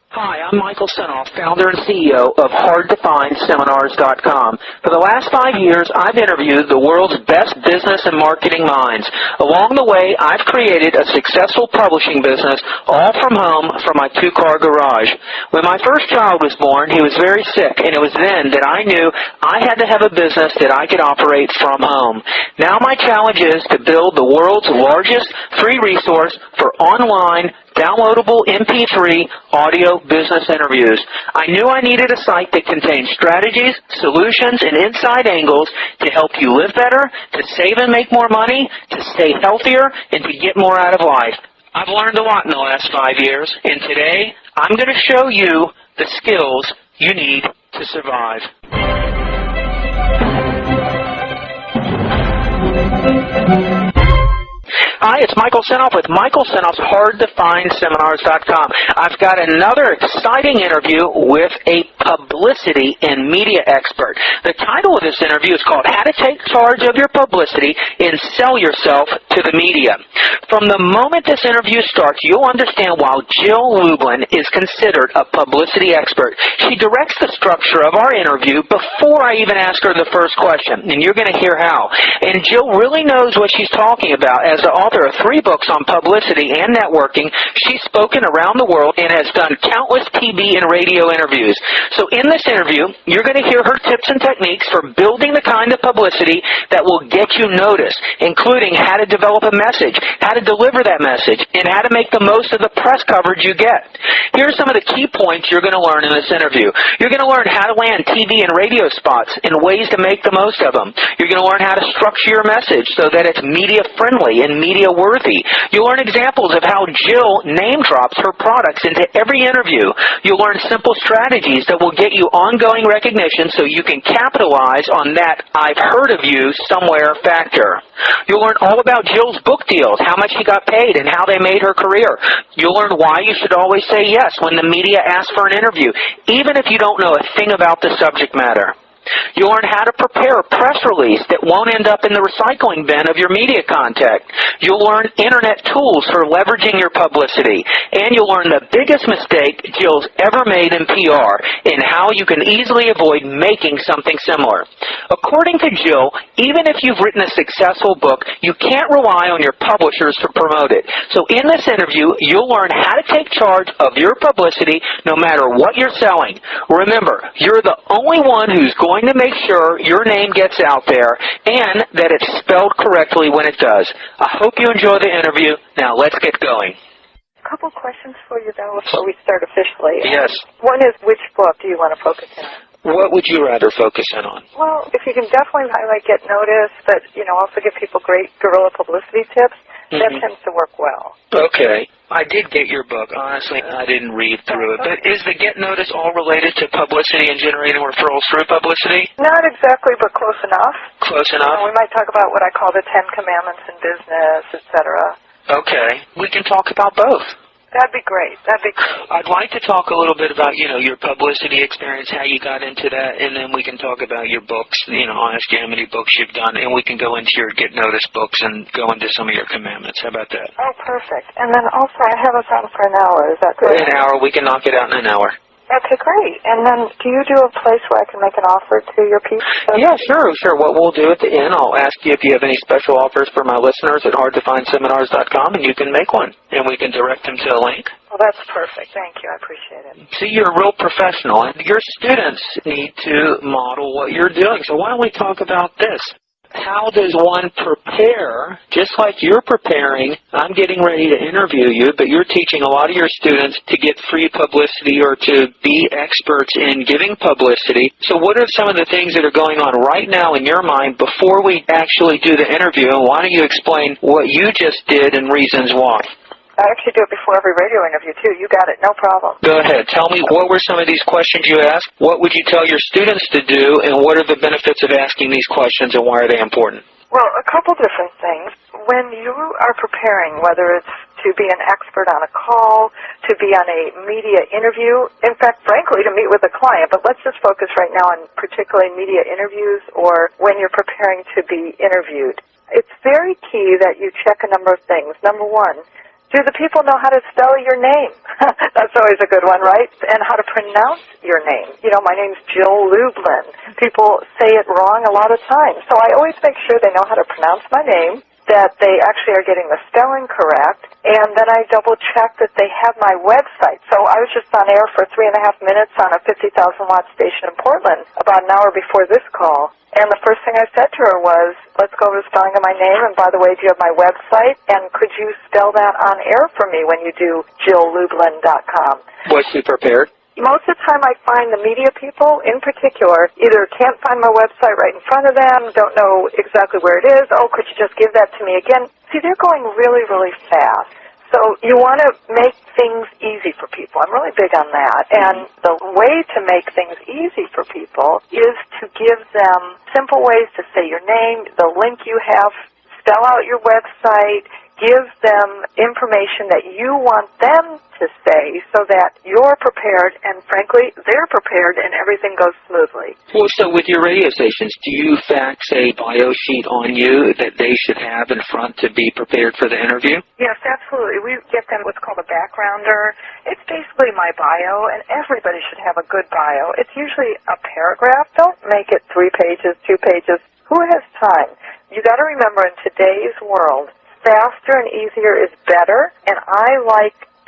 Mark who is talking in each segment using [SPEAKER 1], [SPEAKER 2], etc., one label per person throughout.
[SPEAKER 1] Hi, I'm Michael Senoff, founder and CEO of HardToFindSeminars.com. For the last 5 years, I've interviewed the world's best business and marketing minds. Along the way, I've created a successful publishing business, all from home from my two-car garage. When my first child was born, he was very sick, and it was then that I knew I had to have a business that I could operate from home. Now my challenge is to build the world's largest free resource for online downloadable MP3 audio business interviews. I knew I needed a site that contained strategies, solutions, and inside angles to help you live better, to save and make more money, to stay healthier, and to get more out of life. I've learned a lot in the last 5 years, and today I'm going to show you the skills you need to survive. Hi, it's Michael Senoff with Michael Senoff's HardToFindSeminars.com. I've got another exciting interview with a publicity and media expert. The title of this interview is called How to Take Charge of Your Publicity and Sell Yourself to the Media. From the moment this interview starts, you'll understand why Jill Lublin is considered a publicity expert. She directs the structure of our interview before I even ask her the first question, and you're going to hear how. And Jill really knows what she's talking about. As the author of 3 books on publicity and networking, she's spoken around the world and has done countless TV and radio interviews. So in this interview, you're going to hear her tips and techniques for building the kind of publicity that will get you noticed, including how to develop a message, how to deliver that message, and how to make the most of the press coverage you get. Here are some of the key points you're going to learn in this interview. You're going to learn how to land TV and radio spots and ways to make the most of them. You're going to learn how to structure your message so that it's media-friendly and media-worthy. You'll learn examples of how Jill name-drops her products into every interview. You'll learn simple strategies that will get you ongoing recognition so you can capitalize on that "I've heard of you somewhere" factor. You'll learn all about Jill's book deals, how much she got paid, and how they made her career. You'll learn why you should always say yes when the media asks for an interview, even if you don't know a thing about the subject matter. You'll learn how to prepare a press release that won't end up in the recycling bin of your media contact. You'll learn internet tools for leveraging your publicity. And you'll learn the biggest mistake Jill's ever made in PR and how you can easily avoid making something similar. According to Jill, even if you've written a successful book, you can't rely on your publishers to promote it. So in this interview, you'll learn how to take charge of your publicity no matter what you're selling. Remember, you're the only one who's going to make sure your name gets out there and that it's spelled correctly when it does. I hope you enjoy the interview. Now let's get going.
[SPEAKER 2] A couple questions for you, though, before we start officially.
[SPEAKER 1] Yes.
[SPEAKER 2] One is, which book do you want to focus in on?
[SPEAKER 1] What would you rather focus in on?
[SPEAKER 2] Well, if you can definitely highlight Get Noticed, but, also give people great guerrilla publicity tips, that tends to work well.
[SPEAKER 1] Okay. I did get your book. Honestly, I didn't read through it. But is the Get Noticed all related to publicity and generating referrals through publicity?
[SPEAKER 2] Not exactly, but close enough.
[SPEAKER 1] Close enough?
[SPEAKER 2] We might talk about what I call the 10 Commandments in business, etc.
[SPEAKER 1] Okay. We can talk about both.
[SPEAKER 2] That'd be great.
[SPEAKER 1] I'd like to talk a little bit about, your publicity experience, how you got into that, and then we can talk about your books. I'll ask you how many books you've done, and we can go into your Get Noticed books and go into some of your commandments. How about that?
[SPEAKER 2] Oh, perfect. And then also, I have us on for an hour. Is that good?
[SPEAKER 1] An hour. We can knock it out in an hour.
[SPEAKER 2] Okay, great. And then do you do a place where I can make an offer to your people?
[SPEAKER 1] Yeah, sure. What we'll do at the end, I'll ask you if you have any special offers for my listeners at HardToFindSeminars.com, and you can make one, and we can direct them to a link.
[SPEAKER 2] Well, that's perfect. Thank you. I appreciate it.
[SPEAKER 1] See, you're a real professional, and your students need to model what you're doing. So why don't we talk about this? How does one prepare, just like you're preparing? I'm getting ready to interview you, but you're teaching a lot of your students to get free publicity or to be experts in giving publicity. So what are some of the things that are going on right now in your mind before we actually do the interview? And why don't you explain what you just did and reasons why?
[SPEAKER 2] I actually do it before every radio interview, too. You got it. No problem.
[SPEAKER 1] Go ahead. Tell me, what were some of these questions you asked? What would you tell your students to do, and what are the benefits of asking these questions, and why are they important?
[SPEAKER 2] Well, a couple different things. When you are preparing, whether it's to be an expert on a call, to be on a media interview, in fact, frankly, to meet with a client, but let's just focus right now on particularly media interviews or when you're preparing to be interviewed. It's very key that you check a number of things. Number one, Do the people know how to spell your name? That's always a good one, right? And how to pronounce your name. You know, my name's Jill Lublin. People say it wrong a lot of times. So I always make sure they know how to pronounce my name, that they actually are getting the spelling correct, and then I double-check that they have my website. So I was just on air for 3.5 minutes on a 50,000-watt station in Portland about an hour before this call. And the first thing I said to her was, let's go over the spelling of my name, and by the way, do you have my website? And could you spell that on air for me when you do JillLublin.com?
[SPEAKER 1] Was she prepared?
[SPEAKER 2] Most of the time I find the media people in particular either can't find my website right in front of them, don't know exactly where it is, oh, could you just give that to me again? See, they're going really, really fast. So you want to make things easy for people. I'm really big on that. And the way to make things easy for people is to give them simple ways to say your name, the link you have, spell out your website, give them information that you want them to say so that you're prepared and, frankly, they're prepared and everything goes smoothly.
[SPEAKER 1] Well, so with your radio stations, do you fax a bio sheet on you that they should have in front to be prepared for the interview?
[SPEAKER 2] Yes, absolutely. We get them what's called a backgrounder. It's basically my bio, and everybody should have a good bio. It's usually a paragraph. Don't make it 3 pages, 2 pages. Who has time? You got to remember, in today's world, faster and easier is better, and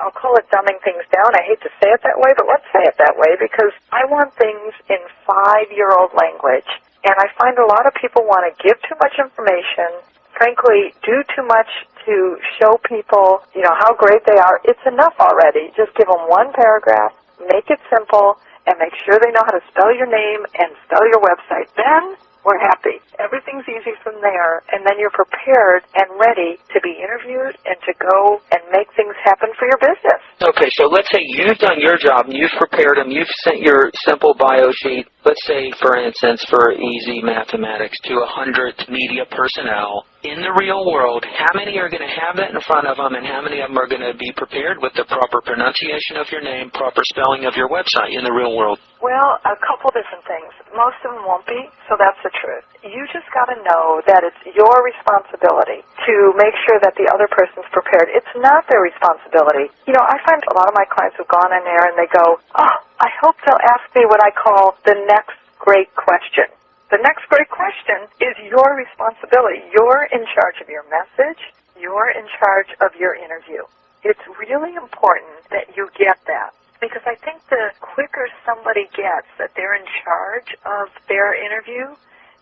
[SPEAKER 2] I'll call it dumbing things down. I hate to say it that way, but let's say it that way because I want things in 5-year-old language, and I find a lot of people want to give too much information, frankly, do too much to show people, how great they are. It's enough already. Just give them 1 paragraph, make it simple, and make sure they know how to spell your name and spell your website. Then we're happy. Everything's easy from there, and then you're prepared and ready to be interviewed and to go and make things happen for your business.
[SPEAKER 1] Okay, so let's say you've done your job, and you've prepared them, you've sent your simple bio sheet, let's say, for instance, for easy mathematics, to 100 media personnel. In the real world, how many are going to have that in front of them, and how many of them are going to be prepared with the proper pronunciation of your name, proper spelling of your website in the real world?
[SPEAKER 2] Well, a couple different things. Most of them won't be, so that's the truth. You just got to know that it's your responsibility to make sure that the other person's prepared. It's not their responsibility. I find a lot of my clients who've gone on air and they go, oh, I hope they'll ask me what I call the next great question. The next great question is your responsibility. You're in charge of your message. You're in charge of your interview. It's really important that you get that. Because I think the quicker somebody gets that they're in charge of their interview,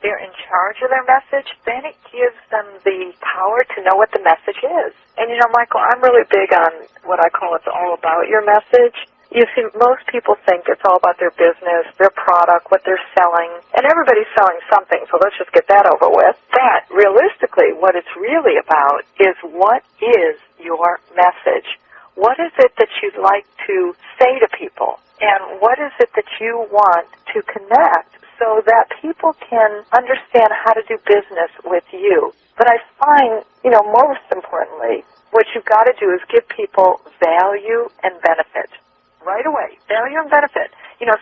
[SPEAKER 2] they're in charge of their message, then it gives them the power to know what the message is. And, Michael, I'm really big on what I call it's all about your message. You see, most people think it's all about their business, their product, what they're selling, and everybody's selling something, so let's just get that over with. But realistically, what it's really about is what is your message? What is it that you'd like to say to people? And what is it that you want to connect so that people can understand how to do business with you? But I find, most importantly, what you've got to do is give people value and benefit. Right away. Value and benefit.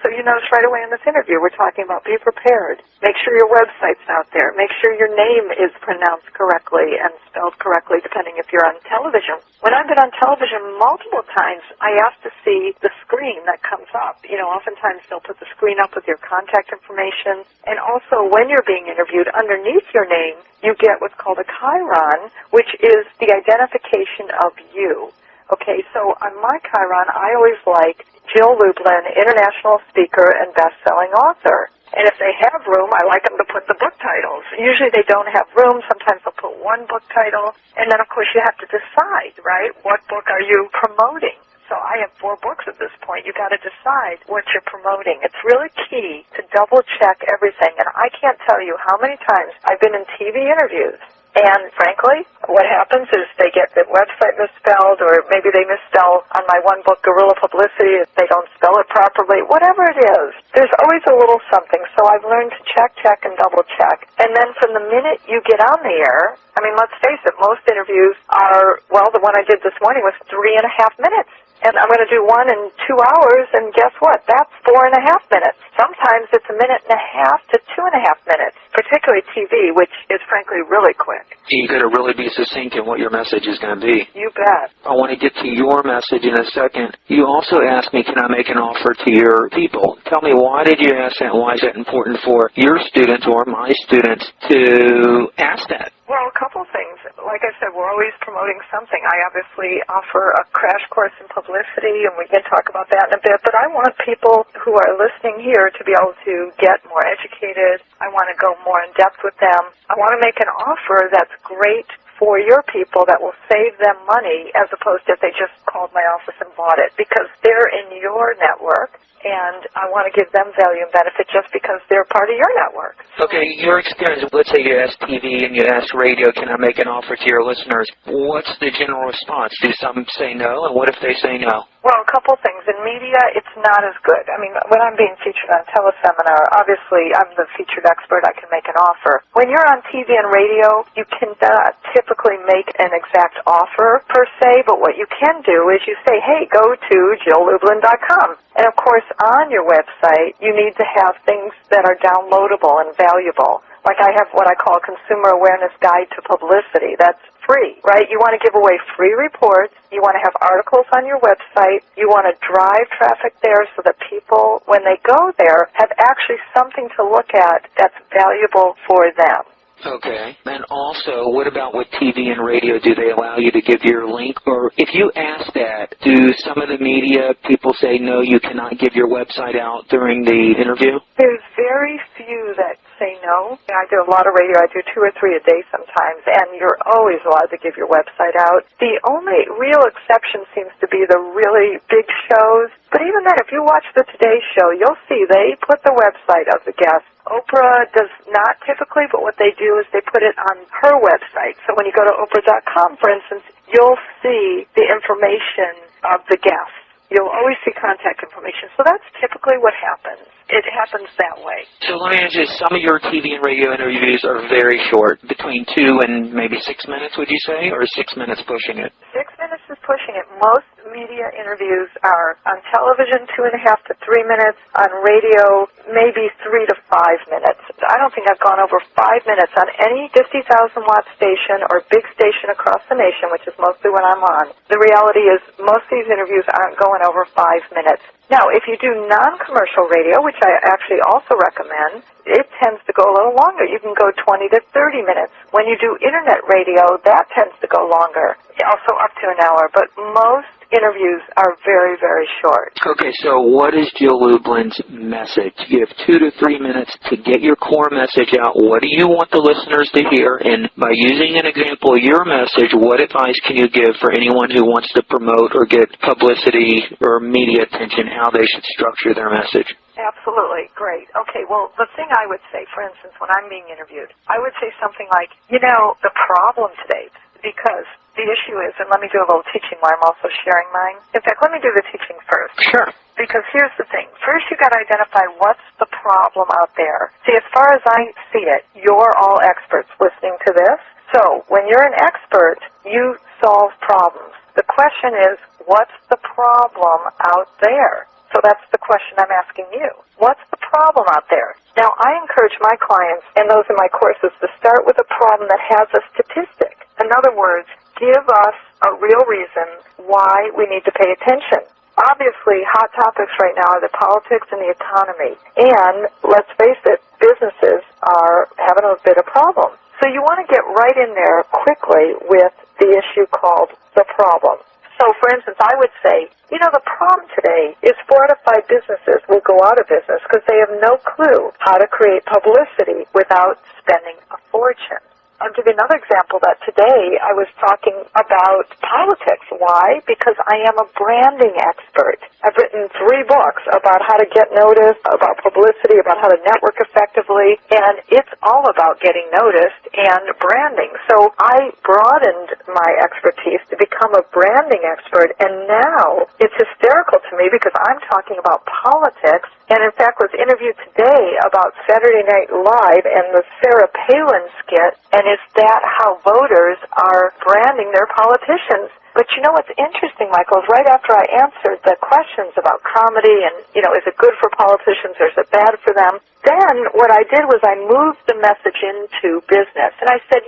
[SPEAKER 2] So you notice right away in this interview, we're talking about be prepared. Make sure your website's out there. Make sure your name is pronounced correctly and spelled correctly, depending if you're on television. When I've been on television multiple times, I ask to see the screen that comes up. Oftentimes they'll put the screen up with your contact information. And also, when you're being interviewed, underneath your name, you get what's called a chyron, which is the identification of you. Okay, so on my chyron, I always like Jill Lublin, international speaker and best-selling author. And if they have room, I like them to put the book titles. Usually they don't have room. Sometimes they'll put 1 book title. And then, of course, you have to decide, right? What book are you promoting? So I have 4 books at this point. You've got to decide what you're promoting. It's really key to double-check everything. And I can't tell you how many times I've been in TV interviews. And frankly, what happens is they get the website misspelled, or maybe they misspell on my 1 book, Guerrilla Publicity, if they don't spell it properly, whatever it is. There's always a little something, so I've learned to check, and double-check. And then from the minute you get on the air, let's face it, most interviews are, the one I did this morning was 3.5 minutes. And I'm going to do one in 2 hours, and guess what? That's 4.5 minutes. Sometimes it's 1.5 minutes to 2.5 minutes. particularly TV, which is frankly really quick.
[SPEAKER 1] You got to really be succinct in what your message is going to be.
[SPEAKER 2] You bet.
[SPEAKER 1] I want to get to your message in a second. You also asked me, can I make an offer to your people? Tell me, why did you ask that? Why is that important for your students or my students to ask that?
[SPEAKER 2] Well, a couple things. Like I said, we're always promoting something. I obviously offer a crash course in publicity, and we can talk about that in a bit, but I want people who are listening here to be able to get more educated. I want to go more in depth with them. I want to make an offer that's great for your people that will save them money as opposed to if they just called my office and bought it, because they're in your network, and I want to give them value and benefit just because they're part of your network.
[SPEAKER 1] Okay, your experience, let's say you ask TV and you ask radio, can I make an offer to your listeners? What's the general response? Do some say no, and what if they say no?
[SPEAKER 2] Well, a couple things. In media, it's not as good. I mean, when I'm being featured on teleseminar, obviously I'm the featured expert. I can make an offer. When you're on TV and radio, you cannot typically make an exact offer per se, but what you can do is you say, hey, go to JillLublin.com. And, of course, on your website, you need to have things that are downloadable and valuable. Like I have what I call a Consumer Awareness Guide to Publicity. That's free, right? You want to give away free reports. You want to have articles on your website. You want to drive traffic there so that people, when they go there, have actually something to look at that's valuable for them.
[SPEAKER 1] Okay. And also, what about with TV and radio? Do they allow you to give your link? Or if you ask that, do some of the media people say, no, you cannot give your website out during the interview?
[SPEAKER 2] There's very few that say no. I do a lot of radio. I do 2 or 3 a day sometimes, and you're always allowed to give your website out. The only real exception seems to be the really big shows. But even then, if you watch the Today Show, you'll see they put the website of the guest. Oprah does not typically, but what they do is they put it on her website. So when you go to Oprah.com, for instance, you'll see the information of the guests. You'll always see contact information. So that's typically what happens. It happens that way.
[SPEAKER 1] So let me ask you, some of your TV and radio interviews are very short, between 2 and maybe 6 minutes, would you say, or 6 minutes pushing it?
[SPEAKER 2] 6 minutes is pushing it. Most media interviews are on television 2.5 to 3 minutes, on radio maybe 3 to 5 minutes. I don't think I've gone over 5 minutes on any 50,000 watt station or big station across the nation, which is mostly what I'm on. The reality is most of these interviews aren't going over 5 minutes. Now, if you do non-commercial radio, which I actually also recommend, it tends to go a little longer. You can go 20 to 30 minutes. When you do internet radio, that tends to go longer, also up to an hour. But most interviews are very, very short.
[SPEAKER 1] Okay, so what is Jill Lublin's message? You have 2 to 3 minutes to get your core message out. What do you want the listeners to hear? And by using an example of your message, what advice can you give for anyone who wants to promote or get publicity or media attention, how they should structure their message?
[SPEAKER 2] Absolutely. Great. Okay, well, the thing I would say, for instance, when I'm being interviewed, I would say something like, you know, the problem today, because the issue is, and let me do a little teaching while I'm also sharing mine. In fact, let me do the teaching first.
[SPEAKER 1] Sure.
[SPEAKER 2] Because here's the thing. First, you've got to identify what's the problem out there. See, as far as I see it, you're all experts listening to this. So when you're an expert, you solve problems. The question is, what's the problem out there? So that's the question I'm asking you. What's the problem out there? Now, I encourage my clients and those in my courses to start with a problem that has a statistic. In other words, give us a real reason why we need to pay attention. Obviously, hot topics right now are the politics and the economy. And, let's face it, businesses are having a bit of problems. So you want to get right in there quickly with the issue called the problem. So, for instance, I would say, you know, the problem today is 4 out of 5 businesses will go out of business because they have no clue how to create publicity without spending a fortune. I'll give you another example that today I was talking about politics. Why? Because I am a branding expert. I've written 3 books about how to get noticed, about publicity, about how to network effectively, and it's all about getting noticed and branding. So I broadened my expertise to become a branding expert, and now it's hysterical to me because I'm talking about politics, and in fact was interviewed today about Saturday Night Live and the Sarah Palin skit, and is that how voters are branding their politicians? But you know what's interesting, Michael, is right after I answered the questions about comedy and, is it good for politicians or is it bad for them, then what I did was I moved the message into business. And I said,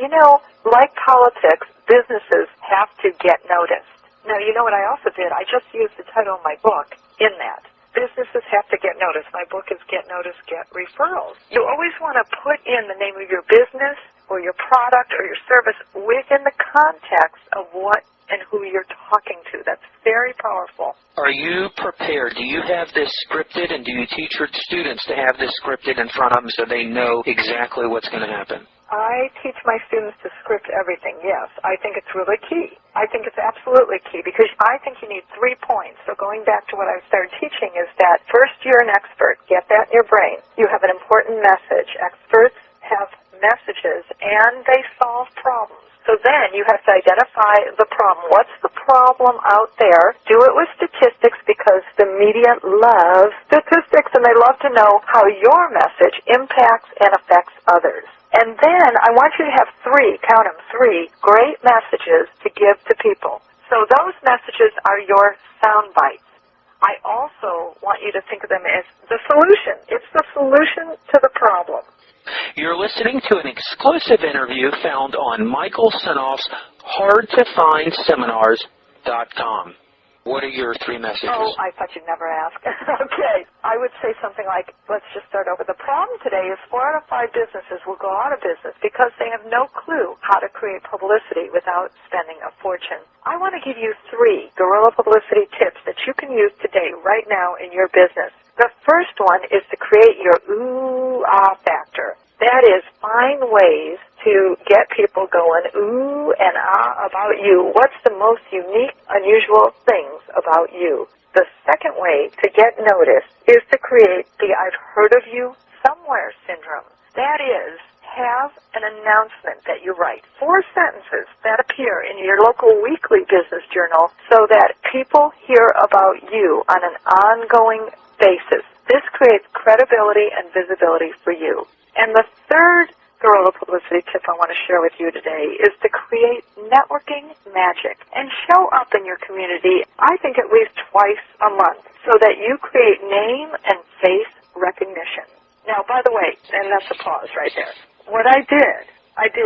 [SPEAKER 2] like politics, businesses have to get noticed. Now, you know what I also did? I just used the title of my book in that. Businesses have to get noticed. My book is Get Noticed, Get Referrals. You always want to put in the name of your business or your product or your service within the context of what and who you're talking to. That's very powerful.
[SPEAKER 1] Are you prepared? Do you have this scripted, and do you teach your students to have this scripted in front of them so they know exactly what's going to happen?
[SPEAKER 2] I teach my students to script everything, yes. I think it's really key. I think it's absolutely key because I think you need 3 points. So going back to what I started teaching is that first, you're an expert. Get that in your brain. You have an important message. Experts have messages, and they solve problems. So then you have to identify the problem. What's the problem out there? Do it with statistics because the media loves statistics, and they love to know how your message impacts and affects others. And then I want you to have 3, count them, 3 great messages to give to people. So those messages are your sound bites. I also want you to think of them as the solution. It's the solution to the problem.
[SPEAKER 1] You're listening to an exclusive interview found on Michael Senoff's hardtofindseminars.com. What are your 3 messages?
[SPEAKER 2] Oh, I thought you'd never ask. Okay. I would say something like, let's just start over. The problem today is 4 out of 5 businesses will go out of business because they have no clue how to create publicity without spending a fortune. I want to give you 3 guerrilla publicity tips that you can use today, right now, in your business. The first one is to create your ooh-ah factor. That is, find ways to get people going ooh and ah about you. What's the most unique, unusual things about you? The second way to get noticed is to create the I've heard of you somewhere syndrome. That is, have an announcement that you write, 4 sentences that appear in your local weekly business journal so that people hear about you on an ongoing basis. This creates credibility and visibility for you. And the third guerrilla publicity tip I want to share with you today is to create networking magic and show up in your community, I think at least twice a month, so that you create name and face recognition. Now, by the way, and that's a pause right there, what I did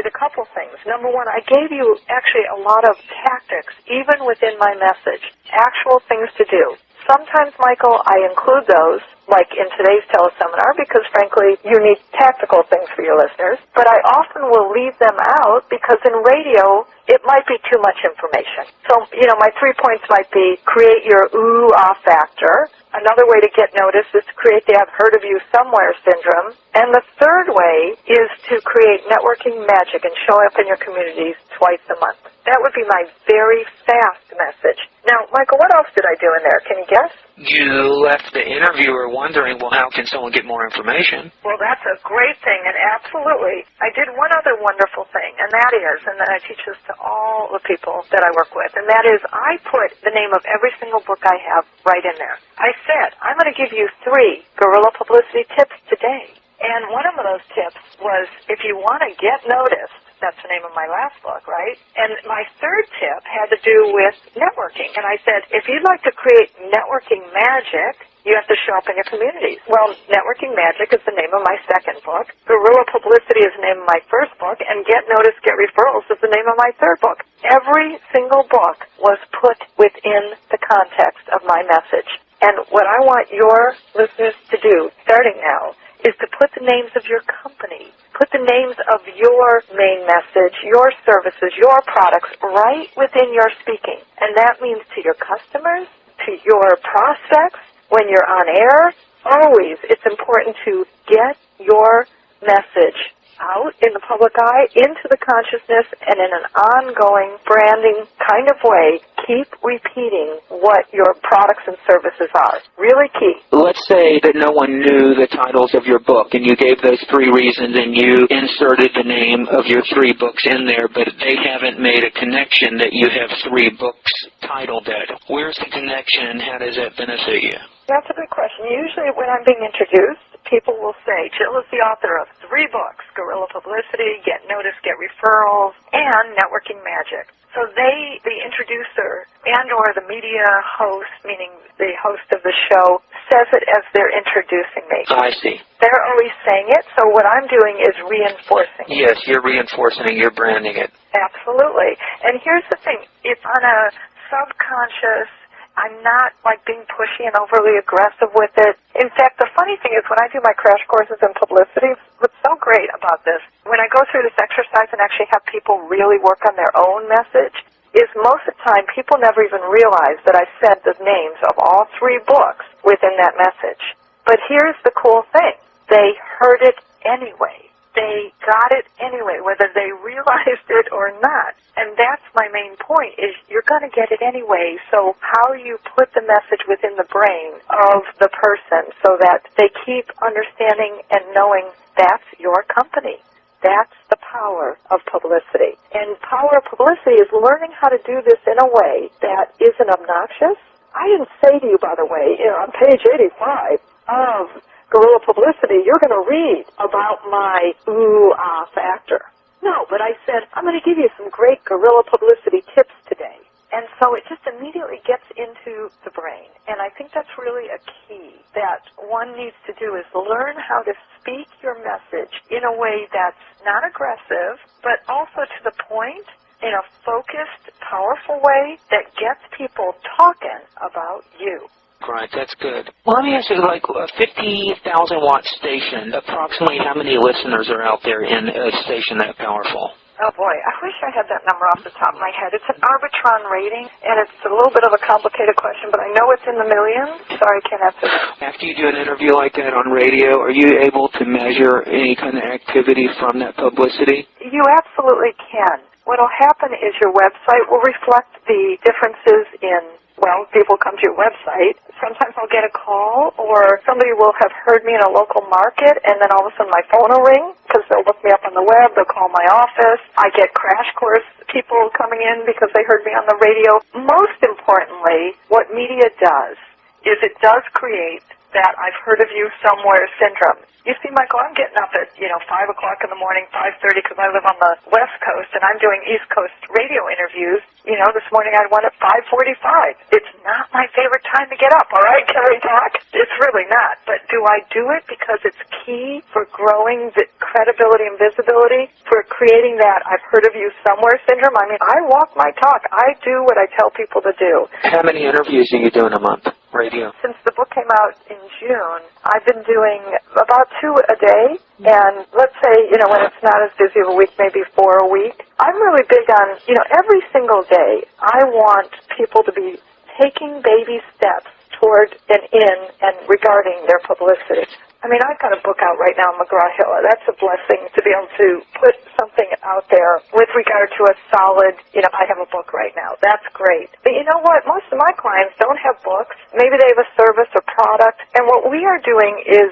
[SPEAKER 2] a couple things. Number 1, I gave you actually a lot of tactics, even within my message, actual things to do. Sometimes, Michael, I include those, like in today's teleseminar, because, frankly, you need tactical things for your listeners. But I often will leave them out because in radio, it might be too much information. So, my 3 points might be create your ooh-ah factor. Another way to get noticed is to create the I've heard of you somewhere syndrome. And the third way is to create networking magic and show up in your communities twice a month. That would be my very fast message. Now, Michael, what else did I do in there? Can you guess?
[SPEAKER 1] You left the interviewer wondering, well, how can someone get more information?
[SPEAKER 2] Well, that's a great thing, and absolutely. I did one other wonderful thing, and that is, and then I teach this to all the people that I work with, and that is I put the name of every single book I have right in there. I said, I'm going to give you 3 guerrilla publicity tips today. And one of those tips was, if you want to get noticed, that's the name of my last book, right? And my third tip had to do with networking. And I said, if you'd like to create networking magic, you have to show up in your communities. Well, Networking Magic is the name of my second book. Guerrilla Publicity is the name of my first book. And Get Noticed, Get Referrals is the name of my third book. Every single book was put within the context of my message. And what I want your listeners to do, starting now, is to put the names of your company, put the names of your main message, your services, your products right within your speaking. And that means to your customers, to your prospects, when you're on air, always it's important to get your message out in the public eye, into the consciousness, and in an ongoing branding kind of way, keep repeating what your products and services are. Really key.
[SPEAKER 1] Let's say that no one knew the titles of your book, and you gave those 3 reasons, and you inserted the name of your 3 books in there, but they haven't made a connection that you have 3 books titled that. Where's the connection, and how does that benefit you?
[SPEAKER 2] That's a good question. Usually when I'm being introduced, people will say, Jill is the author of 3 books, Guerrilla Publicity, Get Noticed, Get Referrals, and Networking Magic. So the introducer and or the media host, meaning the host of the show, says it as they're introducing me.
[SPEAKER 1] I see.
[SPEAKER 2] They're always saying it, so what I'm doing is reinforcing it.
[SPEAKER 1] Yes, you're reinforcing it, you're branding it.
[SPEAKER 2] Absolutely. And here's the thing. It's on a subconscious, I'm not like being pushy and overly aggressive with it. In fact, the funny thing is when I do my crash courses in publicity, what's so great about this, when I go through this exercise and actually have people really work on their own message, is most of the time people never even realize that I said the names of all 3 books within that message. But here's the cool thing. They heard it anyway. They got it anyway, whether they realized it or not. And that's my main point, is you're going to get it anyway. So how you put the message within the brain of the person so that they keep understanding and knowing that's your company. That's the power of publicity. And power of publicity is learning how to do this in a way that isn't obnoxious. I didn't say to you, by the way, on page 85 of Guerrilla Publicity, you're going to read about my ooh-ah factor. No, but I said, I'm going to give you some great guerrilla publicity tips today. And so it just immediately gets into the brain. And I think that's really a key that one needs to do, is learn how to speak your message in a way that's not aggressive, but also to the point, in a focused, powerful way that gets people talking about you.
[SPEAKER 1] Right, that's good. Well, let me ask you, like a 50,000-watt station, approximately how many listeners are out there in a station that powerful?
[SPEAKER 2] Oh, boy, I wish I had that number off the top of my head. It's an Arbitron rating, and it's a little bit of a complicated question, but I know it's in the millions. Sorry, I can't answer that.
[SPEAKER 1] After you do an interview like that on radio, are you able to measure any kind of activity from that publicity?
[SPEAKER 2] You absolutely can. What will happen is your website will reflect the differences in, well, people come to your website. Sometimes I'll get a call, or somebody will have heard me in a local market, and then all of a sudden my phone will ring because they'll look me up on the web. They'll call my office. I get crash course people coming in because they heard me on the radio. Most importantly, what media does is it does create that I've heard of you somewhere syndrome. You see, Michael, I'm getting up at, 5 o'clock in the morning, 5:30, because I live on the West Coast, and I'm doing East Coast radio interviews. This morning I had one at 5:45. It's not my favorite time to get up, all right, Carrie Talk? It's really not. But do I do it because it's key for growing the credibility and visibility, for creating that I've heard of you somewhere syndrome? I mean, I walk my talk. I do what I tell people to do.
[SPEAKER 1] How many interviews are you doing a month, radio?
[SPEAKER 2] Since the book came out in June, I've been doing about 2 a day, and let's say, when it's not as busy of a week, maybe 4 a week. I'm really big on, every single day, I want people to be taking baby steps toward and in and regarding their publicity. I mean, I've got a book out right now, McGraw-Hill. That's a blessing to be able to put something out there with regard to a solid, I have a book right now. That's great. But you know what? Most of my clients don't have books. Maybe they have a service or product. And what we are doing is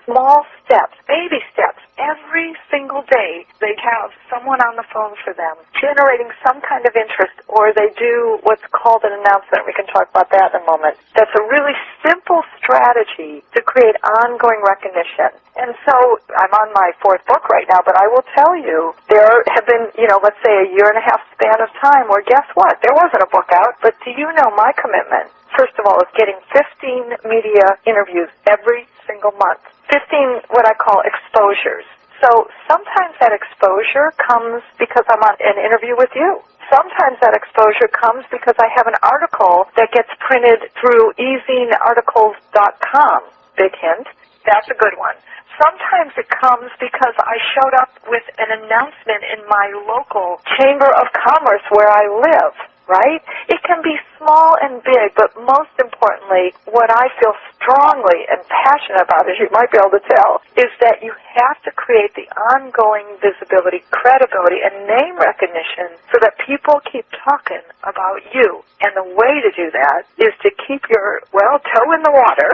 [SPEAKER 2] small steps, baby steps. Every single day they have someone on the phone for them, generating some kind of interest, or they do what's called an announcement. We can talk about that in a moment. That's a really simple strategy to create ongoing recognition. And so I'm on my 4th book right now, but I will tell you, there have been, let's say a 1.5 year span of time where guess what? There wasn't a book out, but do you know my commitment, first of all, is getting 15 media interviews every single month. 15 what I call exposures. So sometimes that exposure comes because I'm on an interview with you. Sometimes that exposure comes because I have an article that gets printed through ezinearticles.com. Big hint. That's a good one. Sometimes it comes because I showed up with an announcement in my local Chamber of Commerce where I live. Right? It can be small and big, but most importantly, what I feel strongly and passionate about, as you might be able to tell, is that you have to create the ongoing visibility, credibility, and name recognition so that people keep talking about you. And the way to do that is to keep your, toe in the water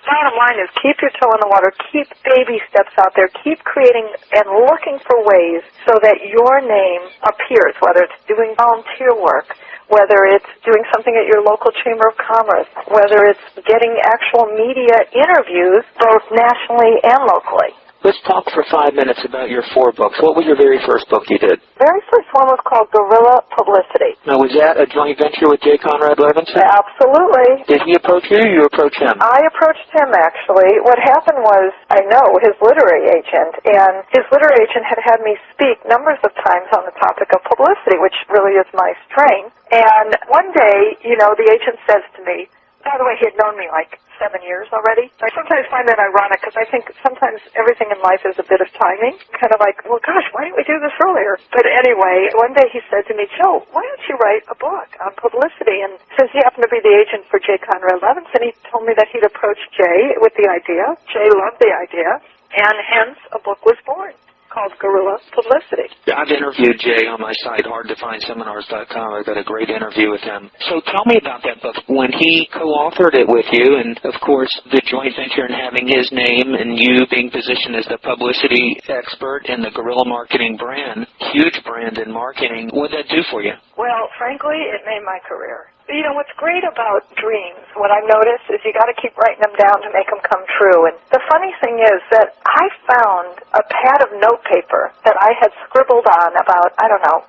[SPEAKER 2] Bottom line is keep your toe in the water, keep baby steps out there, keep creating and looking for ways so that your name appears, whether it's doing volunteer work, whether it's doing something at your local Chamber of Commerce, whether it's getting actual media interviews both nationally and locally.
[SPEAKER 1] Let's talk for 5 minutes about your 4 books. What was your very first book you did?
[SPEAKER 2] The very first one was called Guerrilla Publicity.
[SPEAKER 1] Now, was that a joint venture with J. Conrad Levinson?
[SPEAKER 2] Absolutely.
[SPEAKER 1] Did he approach you or you approach him?
[SPEAKER 2] I approached him, actually. What happened was, I know his literary agent, and his literary agent had me speak numbers of times on the topic of publicity, which really is my strength. And one day, the agent says to me, by the way, he had known me like 7 years already. I sometimes find that ironic because I think sometimes everything in life is a bit of timing. Kind of like, well, gosh, why didn't we do this earlier? But anyway, one day he said to me, Jill, why don't you write a book on publicity? And since he happened to be the agent for J. Conrad Levinson, he told me that he'd approached Jay with the idea. Jay loved the idea, and hence a book was born called Guerrilla Publicity.
[SPEAKER 1] I've interviewed Jay on my site, hardtofindseminars.com. I've got a great interview with him. So tell me about that book. When he co-authored it with you, and of course the joint venture and having his name and you being positioned as the publicity expert in the guerrilla marketing brand, huge brand in marketing, what did that do for you?
[SPEAKER 2] Well, frankly, it made my career. What's great about dreams, what I've noticed is you got to keep writing them down to make them come true. And the funny thing is that I found a pad of notepaper that I had scribbled on about,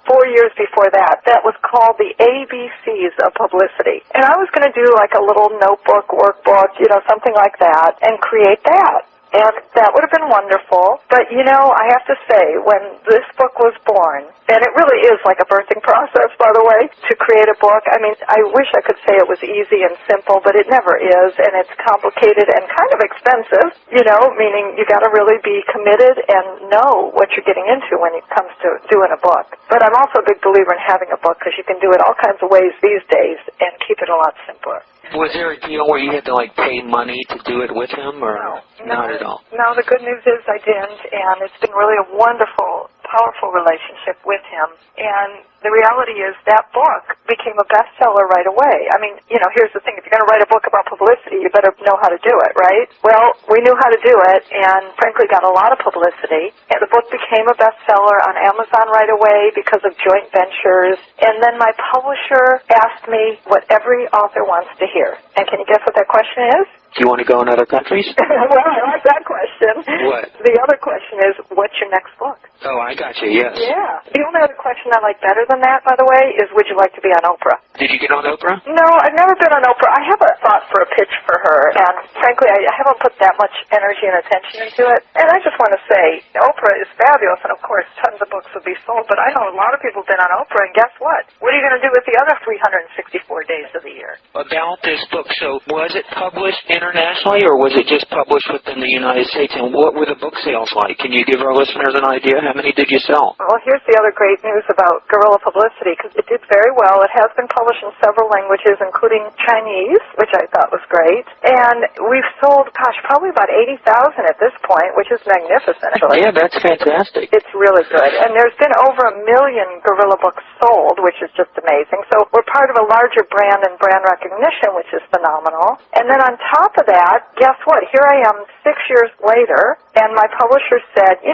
[SPEAKER 2] 4 years before that was called the ABCs of publicity. And I was going to do like a little notebook, workbook, something like that, and create that. And that would have been wonderful. But, I have to say, when this book was born, and it really is like a birthing process, by the way, to create a book. I mean, I wish I could say it was easy and simple, but it never is. And it's complicated and kind of expensive, meaning you got to really be committed and know what you're getting into when it comes to doing a book. But I'm also a big believer in having a book because you can do it all kinds of ways these days and keep it a lot simpler.
[SPEAKER 1] Was there a deal where you had to pay money to do it with him, or not at all?
[SPEAKER 2] No, the good news is I didn't, and it's been really a wonderful, powerful relationship with him. And the reality is that book became a bestseller right away. I mean, here's the thing. If you're going to write a book about publicity, you better know how to do it, right? Well, we knew how to do it and, frankly, got a lot of publicity. And the book became a bestseller on Amazon right away because of joint ventures. And then my publisher asked me what every author wants to hear. And can you guess what that question is?
[SPEAKER 1] Do you want to go in other countries?
[SPEAKER 2] Well, I like that question.
[SPEAKER 1] What?
[SPEAKER 2] The other question is, what's your next book?
[SPEAKER 1] Oh, I got you, yes.
[SPEAKER 2] Yeah. The only other question I like better than that, by the way, is would you like to be on Oprah?
[SPEAKER 1] Did you get on Oprah?
[SPEAKER 2] No, I've never been on Oprah. I have a thought for a pitch for her, and frankly, I haven't put that much energy and attention into it. And I just want to say, Oprah is fabulous, and of course, tons of books would be sold, but I know a lot of people have been on Oprah, and guess what? What are you going to do with the other 364 days of the year?
[SPEAKER 1] About this book, so was it published internationally, or was it just published within the United States, and what were the book sales like? Can you give our listeners an idea? How many did you sell?
[SPEAKER 2] Well, here's the other great news about Guerrilla Publicity, because it did very well. It has been published in several languages, including Chinese, which I thought was great. And we've sold, probably about 80,000 at this point, which is magnificent, actually.
[SPEAKER 1] Yeah, that's fantastic.
[SPEAKER 2] It's really good. And there's been over 1 million Guerrilla books sold, which is just amazing. So we're part of a larger brand and brand recognition, which is phenomenal. And then on top of that, guess what? Here I am 6 years later, and my publisher said,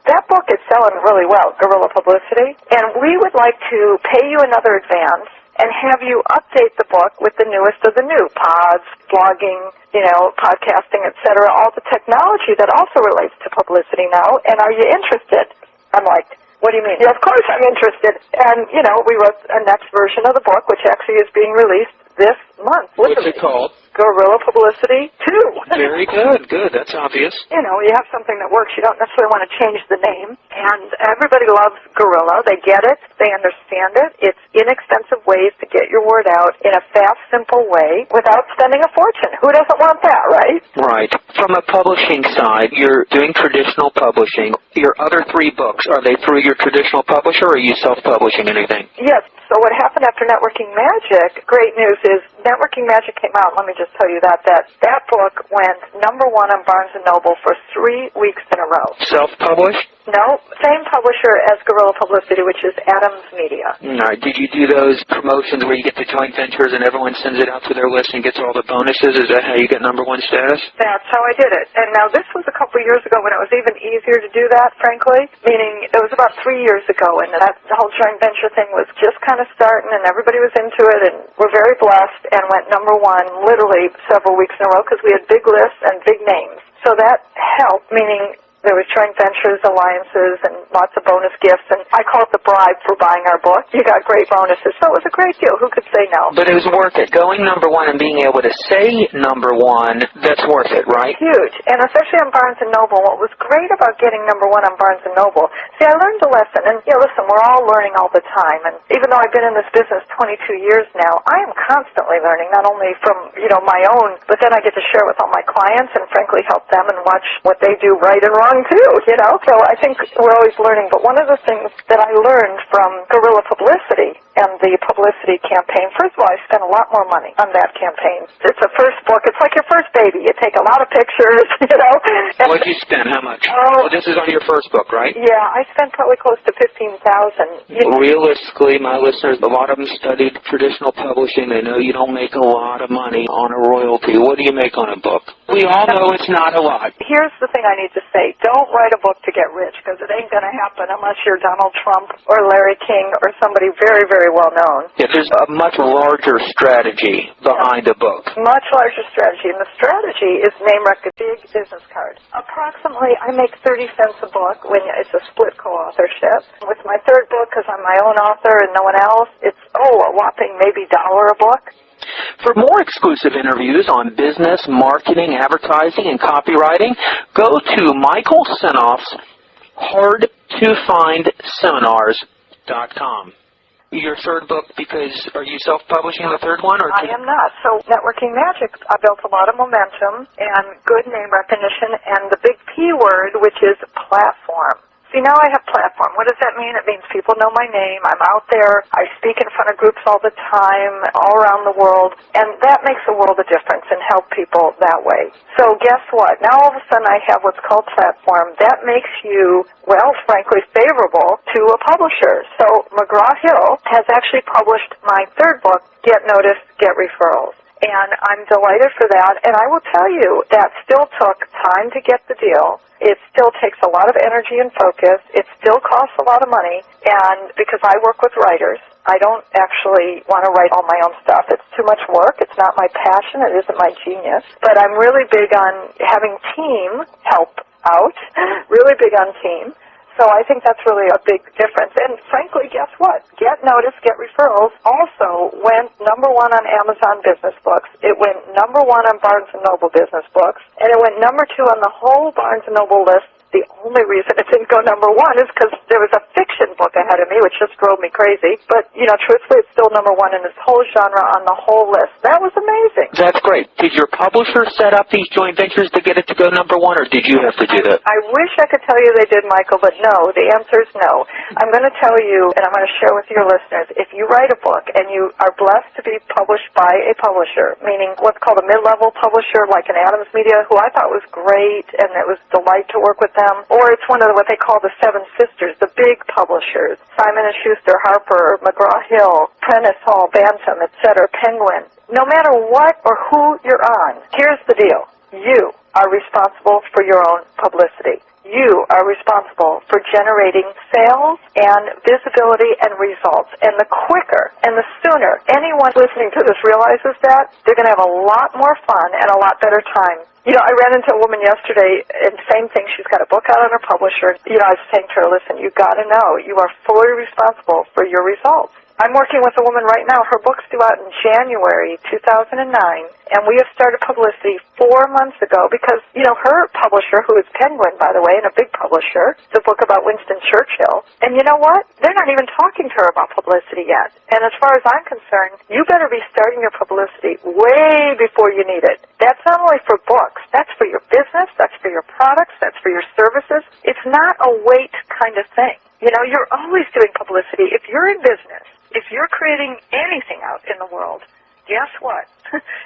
[SPEAKER 2] that book is selling really well, Guerrilla Publicity, and we would like to pay you another advance and have you update the book with the newest of the new, pods, blogging, podcasting, etc., all the technology that also relates to publicity now, and are you interested? I'm like, what do you mean? Yeah, of course I'm interested. And, we wrote a next version of the book, which actually is being released this month.
[SPEAKER 1] What's it called?
[SPEAKER 2] Guerrilla Publicity 2.
[SPEAKER 1] Very good. Good. That's obvious.
[SPEAKER 2] You have something that works. You don't necessarily want to change the name. And everybody loves Guerrilla. They get it. They understand it. It's inexpensive ways to get your word out in a fast, simple way without spending a fortune. Who doesn't want that, right?
[SPEAKER 1] Right. From a publishing side, you're doing traditional publishing. Your other 3 books, are they through your traditional publisher, or are you self-publishing anything?
[SPEAKER 2] Yes. So what happened after Networking Magic, great news is Networking Magic came out. Let me just tell you that book went #1 on Barnes & Noble for 3 weeks in a row.
[SPEAKER 1] Self-published?
[SPEAKER 2] No, same publisher as Guerrilla Publicity, which is Adams Media.
[SPEAKER 1] All right. Did you do those promotions where you get the joint ventures and everyone sends it out to their list and gets all the bonuses? Is that how you get #1 status?
[SPEAKER 2] That's how I did it. And now this was a couple of years ago when it was even easier to do that, frankly, meaning it was about 3 years ago, and that whole joint venture thing was just kind of starting, and everybody was into it, and we're very blessed, and went #1 literally several weeks in a row because we had big lists and big names. So that helped, meaning there was joint ventures, alliances, and lots of bonus gifts, and I call it the bribe for buying our book. You got great bonuses, so it was a great deal. Who could say no?
[SPEAKER 1] But it was worth it. Going #1 and being able to say #1, that's worth it, right?
[SPEAKER 2] Huge, and especially on Barnes & Noble. What was great about getting #1 on Barnes & Noble, see, I learned a lesson, and listen, we're all learning all the time, and even though I've been in this business 22 years now, I am constantly learning, not only from, my own, but then I get to share with all my clients and frankly help them and watch what they do right and wrong too, So I think we're always learning. But one of the things that I learned from Guerrilla Publicity and the publicity campaign, first of all, I spent a lot more money on that campaign. It's a first book. It's like your first baby. You take a lot of pictures,
[SPEAKER 1] What'd you spend? How much?
[SPEAKER 2] Oh,
[SPEAKER 1] Well, this is on your first book, right?
[SPEAKER 2] Yeah, I spent probably close to $15,000.
[SPEAKER 1] Realistically, my listeners, a lot of them studied traditional publishing. They know you don't make a lot of money on a royalty. What do you make on a book? We all know it's not a lot.
[SPEAKER 2] Here's the thing I need to say. Don't write a book to get rich, because it ain't going to happen unless you're Donald Trump or Larry King or somebody very, very well known.
[SPEAKER 1] Yeah, there's a much larger strategy behind a book.
[SPEAKER 2] Much larger strategy, and the strategy is name recognition, big business card. Approximately, I make 30 cents a book when it's a split co-authorship. With my third book, because I'm my own author and no one else, it's, a whopping maybe $1 a book.
[SPEAKER 1] For more exclusive interviews on business, marketing, advertising, and copywriting, go to Michael Senoff's hardtofindseminars.com. Your third book, because are you self-publishing the third one? Or
[SPEAKER 2] I am not. So Networking Magic, I built a lot of momentum and good name recognition, and the big P word, which is platform. See, now I have platform. What does that mean? It means people know my name. I'm out there. I speak in front of groups all the time, all around the world, and that makes a world of difference and help people that way. So guess what? Now all of a sudden I have what's called platform. That makes you, well, frankly, favorable to a publisher. So McGraw-Hill has actually published my third book, Get Noticed, Get Referrals. And I'm delighted for that. And I will tell you, that still took time to get the deal. It still takes a lot of energy and focus. It still costs a lot of money. And because I work with writers, I don't actually want to write all my own stuff. It's too much work. It's not my passion. It isn't my genius. But I'm really big on having team help out, really big on team. So I think that's really a big difference. And frankly, guess what? Get Noticed, Get Referrals also went #1 on Amazon Business Books. It went #1 on Barnes & Noble Business Books. And it went #2 on the whole Barnes & Noble list. The only reason it didn't go #1 is because there was a fiction book ahead of me, which just drove me crazy. But, truthfully, it's still #1 in this whole genre on the whole list. That was amazing.
[SPEAKER 1] That's great. Did your publisher set up these joint ventures to get it to go #1, or did you have to do that?
[SPEAKER 2] I wish I could tell you they did, Michael, but no. The answer is no. I'm going to tell you, and I'm going to share with your listeners, if you write a book and you are blessed to be published by a publisher, meaning what's called a mid-level publisher like an Adams Media, who I thought was great, and it was a delight to work with them, or it's one of what they call the Seven Sisters, the big publishers, Simon & Schuster, Harper, McGraw-Hill, Prentice Hall, Bantam, etc., Penguin. No matter what or who you're on, here's the deal. You are responsible for your own publicity. You are responsible for generating sales and visibility and results. And the quicker and the sooner anyone listening to this realizes that, they're going to have a lot more fun and a lot better time. I ran into a woman yesterday, and same thing, she's got a book out on her publisher. I was saying to her, listen, you got to know, you are fully responsible for your results. I'm working with a woman right now. Her book's due out in January 2009, and we have started Publicity 4 months ago because, her publisher, who is Penguin, by the way, and a big publisher, it's a book about Winston Churchill. And you know what? They're not even talking to her about publicity yet. And as far as I'm concerned, you better be starting your publicity way before you need it. That's not only for books. That's for your business. That's for your products. That's for your services. It's not a wait kind of thing. You're always doing publicity. If you're in business, if you're creating anything out in the world, guess what?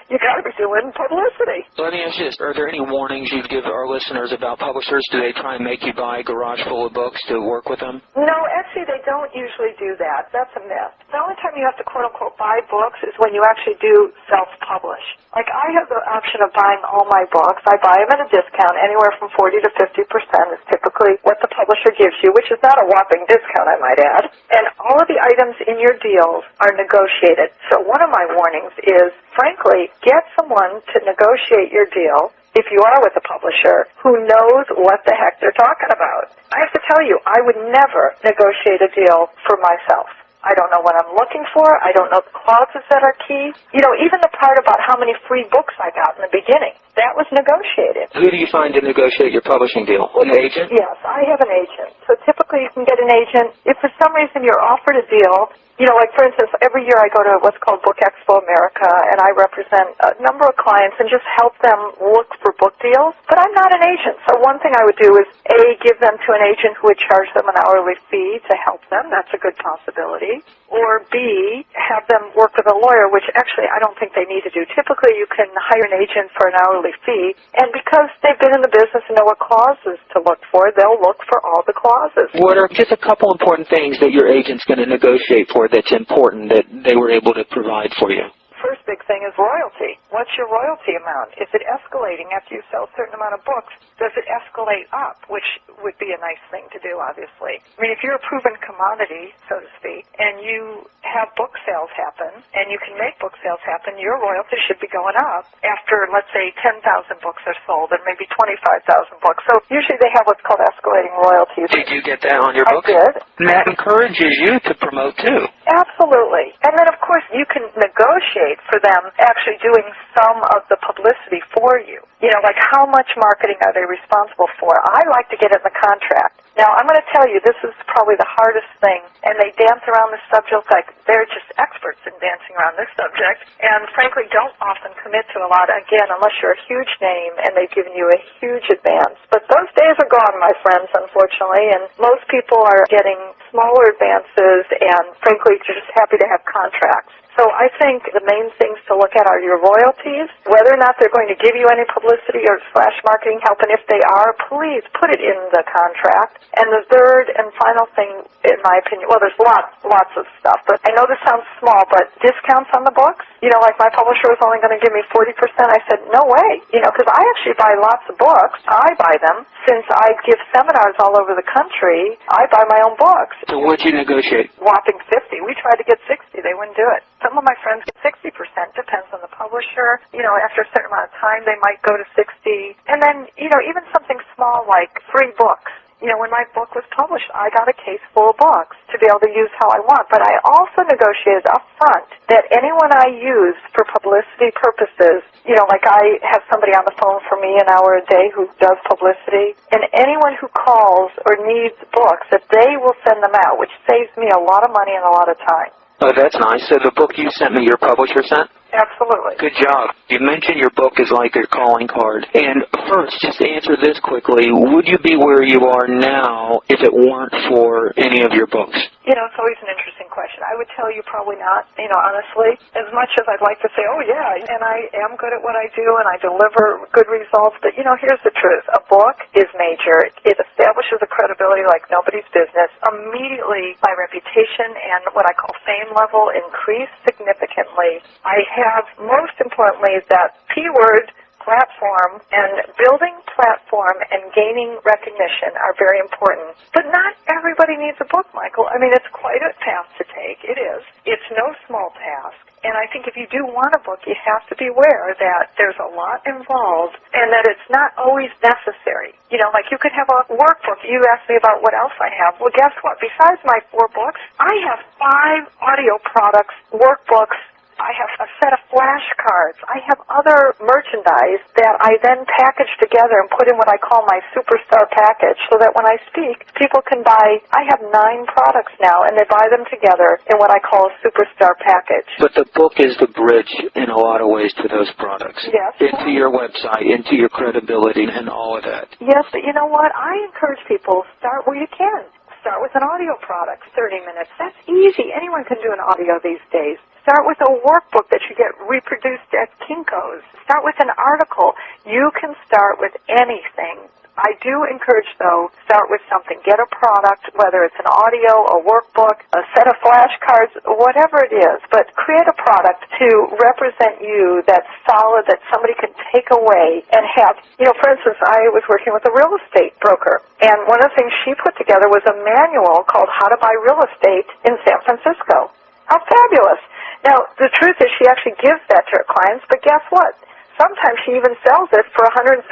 [SPEAKER 2] you got to be doing publicity.
[SPEAKER 1] Let me ask you this. Are there any warnings you'd give our listeners about publishers? Do they try and make you buy a garage full of books to work with them?
[SPEAKER 2] No, actually, they don't usually do that. That's a myth. The only time you have to, quote-unquote, buy books is when you actually do self-publish. Like, I have the option of buying all my books. I buy them at a discount. Anywhere from 40 to 50% is typically what the publisher gives you, which is not a whopping discount, I might add. And all of the items in your deals are negotiated. So one of my warnings is, frankly, get someone to negotiate your deal, if you are with a publisher, who knows what the heck they're talking about. I have to tell you, I would never negotiate a deal for myself. I don't know what I'm looking for. I don't know the clauses that are key. You know, even the part about how many free books I got in the beginning, that was negotiated.
[SPEAKER 1] Who do you find to negotiate your publishing deal? An agent?
[SPEAKER 2] Yes, I have an agent. So typically you can get an agent. If for some reason you're offered a deal, you know, like for instance, every year I go to what's called Book Expo America, and I represent a number of clients and just help them look for book deals. But I'm not an agent. So one thing I would do is, A, give them to an agent who would charge them an hourly fee to help them. That's a good possibility. Or B, have them work with a lawyer, which actually I don't think they need to do. Typically you can hire an agent for an hourly fee, and because they've been in the business and know what clauses to look for, they'll look for all the clauses.
[SPEAKER 1] What are just a couple important things that your agent's going to negotiate for that's important that they were able to provide for you?
[SPEAKER 2] First big thing is royalty. What's your royalty amount? Is it escalating after you sell a certain amount of books? Does it escalate up, which would be a nice thing to do, obviously. I mean, if you're a proven commodity, so to speak, and you have book sales happen, and you can make book sales happen, your royalty should be going up after, let's say, 10,000 books are sold and maybe 25,000 books. So usually they have what's called escalating royalties.
[SPEAKER 1] Did you get that on your book?
[SPEAKER 2] I did.
[SPEAKER 1] And that encourages you to promote, too.
[SPEAKER 2] Absolutely. And then, of course, you can negotiate for them actually doing some of the publicity for you. You know, like how much marketing are they responsible for? I like to get it in the contract. Now, I'm going to tell you, this is probably the hardest thing, and they dance around this subject like they're just experts in dancing around this subject, and frankly don't often commit to a lot, again, unless you're a huge name and they've given you a huge advance. But those days are gone, my friends, unfortunately, and most people are getting smaller advances and, frankly, just happy to have contracts. So I think the main things to look at are your royalties, whether or not they're going to give you any publicity or slash marketing help, and if they are, please put it in the contract. And the third and final thing, in my opinion, well, there's lots of stuff, but I know this sounds small, but discounts on the books, you know, like my publisher was only going to give me 40%. I said, no way, you know, because I actually buy lots of books. I buy them. Since I give seminars all over the country, I buy my own books.
[SPEAKER 1] So what'd you negotiate?
[SPEAKER 2] Whopping 50. We tried to get 60. They wouldn't do it. Some of my friends get 60%. Depends on the publisher. You know, after a certain amount of time, they might go to 60. And then, you know, even something small like free books. You know, when my book was published, I got a case full of books to be able to use how I want. But I also negotiated up front that anyone I use for publicity purposes, you know, like I have somebody on the phone for me an hour a day who does publicity, and anyone who calls or needs books, that they will send them out, which saves me a lot of money and a lot of time.
[SPEAKER 1] Oh, that's nice. So the book you sent me, your publisher sent?
[SPEAKER 2] Absolutely.
[SPEAKER 1] Good job. You mentioned your book is like your calling card. And first, just to answer this quickly, would you be where you are now if it weren't for any of your books?
[SPEAKER 2] You know, it's always an interesting question. I would tell you probably not, you know, honestly. As much as I'd like to say, oh, yeah, and I am good at what I do and I deliver good results, but, you know, here's the truth. A book is major. It establishes a credibility like nobody's business. Immediately, my reputation and what I call fame level increase significantly. I have, most importantly, that P-word, platform, and building platform and gaining recognition are very important. But not everybody needs a book, Michael. I mean, it's quite a path to take. It is. It's no small task. And I think if you do want a book, you have to be aware that there's a lot involved and that it's not always necessary. You know, like you could have a workbook. You asked me about what else I have. Well, guess what? Besides my 4 books, I have 5 audio products, workbooks. I have a set of flashcards. I have other merchandise that I then package together and put in what I call my superstar package so that when I speak, people can buy, I have 9 products now, and they buy them together in what I call a superstar package.
[SPEAKER 1] But the book is the bridge in a lot of ways to those products.
[SPEAKER 2] Yes.
[SPEAKER 1] Into your website, into your credibility, and all of that.
[SPEAKER 2] Yes, but you know what? I encourage people, start where you can. Start with an audio product, 30 minutes. That's easy. Anyone can do an audio these days. Start with a workbook that you get reproduced at Kinko's. Start with an article. You can start with anything. I do encourage, though, start with something. Get a product, whether it's an audio, a workbook, a set of flashcards, whatever it is. But create a product to represent you that's solid, that somebody can take away and have. You know, for instance, I was working with a real estate broker, and one of the things she put together was a manual called How to Buy Real Estate in San Francisco. How fabulous. Now, the truth is she actually gives that to her clients, but guess what? Sometimes she even sells it for $167,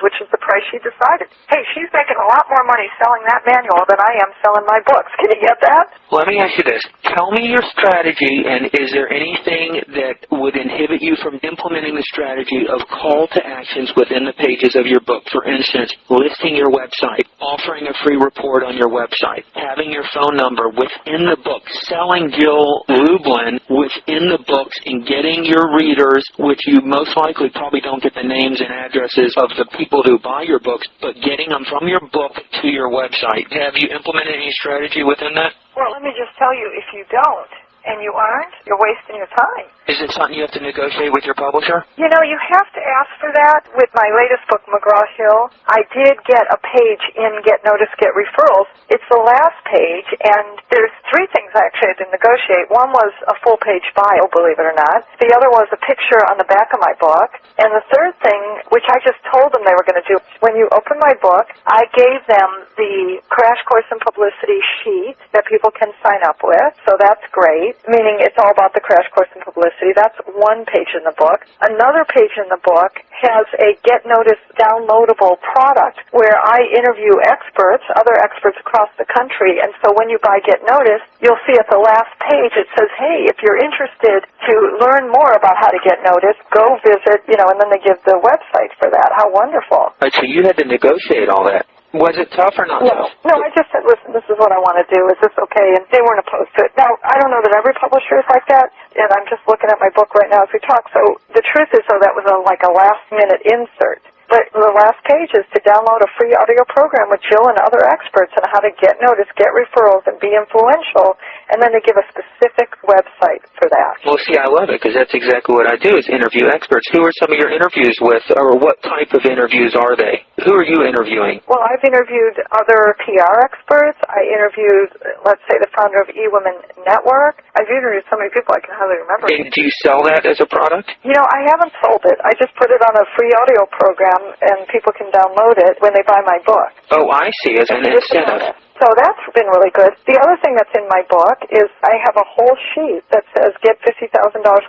[SPEAKER 2] which is the price she decided. Hey, she's making a lot more money selling that manual than I am selling my books. Can you get that?
[SPEAKER 1] Let me ask you this. Tell me your strategy, and is there anything that would inhibit you from implementing the strategy of call to actions within the pages of your book? For instance, listing your website, offering a free report on your website, having your phone number within the book, selling Jill Lublin within the books, and getting your readers, which you most likely probably don't get the names and addresses of the people who buy your books, but getting them from your book to your website. Have you implemented any strategy within that?
[SPEAKER 2] Well, let me just tell you, if you don't, and you aren't, you're wasting your time.
[SPEAKER 1] Is it something you have to negotiate with your publisher?
[SPEAKER 2] You know, you have to ask for that. With my latest book, McGraw-Hill, I did get a page in Get Notice, Get Referrals. It's the last page, and there's three things I actually had to negotiate. One was a full-page bio, believe it or not. The other was a picture on the back of my book. And the third thing, which I just told them they were going to do, when you open my book, I gave them the Crash Course in Publicity sheet that people can sign up with, so that's great, meaning it's all about the Crash Course in Publicity. That's one page in the book. Another page in the book has a Get Notice downloadable product where I interview experts, other experts across the country, and so when you buy Get Notice, you'll see at the last page it says, hey, if you're interested to learn more about how to get noticed, go visit, and then they give the website for that. How wonderful.
[SPEAKER 1] Right, so you had to negotiate all that. Was it tough or not tough?
[SPEAKER 2] No, I just said, listen, this is what I want to do. Is this okay? And they weren't opposed to it. Now, I don't know that every publisher is like that, and I'm just looking at my book right now as we talk. So the truth is, though, that was like a last-minute insert. But the last page is to download a free audio program with Jill and other experts on how to get noticed, get referrals, and be influential, and then to give a specific website for that.
[SPEAKER 1] Well, see, I love it, because that's exactly what I do, is interview experts. Who are some of your interviews with, or what type of interviews are they? Who are you interviewing?
[SPEAKER 2] Well, I've interviewed other PR experts. I interviewed, let's say, the founder of eWomen Network. I've interviewed so many people I can hardly remember.
[SPEAKER 1] And do you sell that as a product?
[SPEAKER 2] I haven't sold it. I just put it on a free audio program, and people can download it when they buy my book.
[SPEAKER 1] Oh, I see, as an incentive.
[SPEAKER 2] So that's been really good. The other thing that's in my book is I have a whole sheet that says get $50,000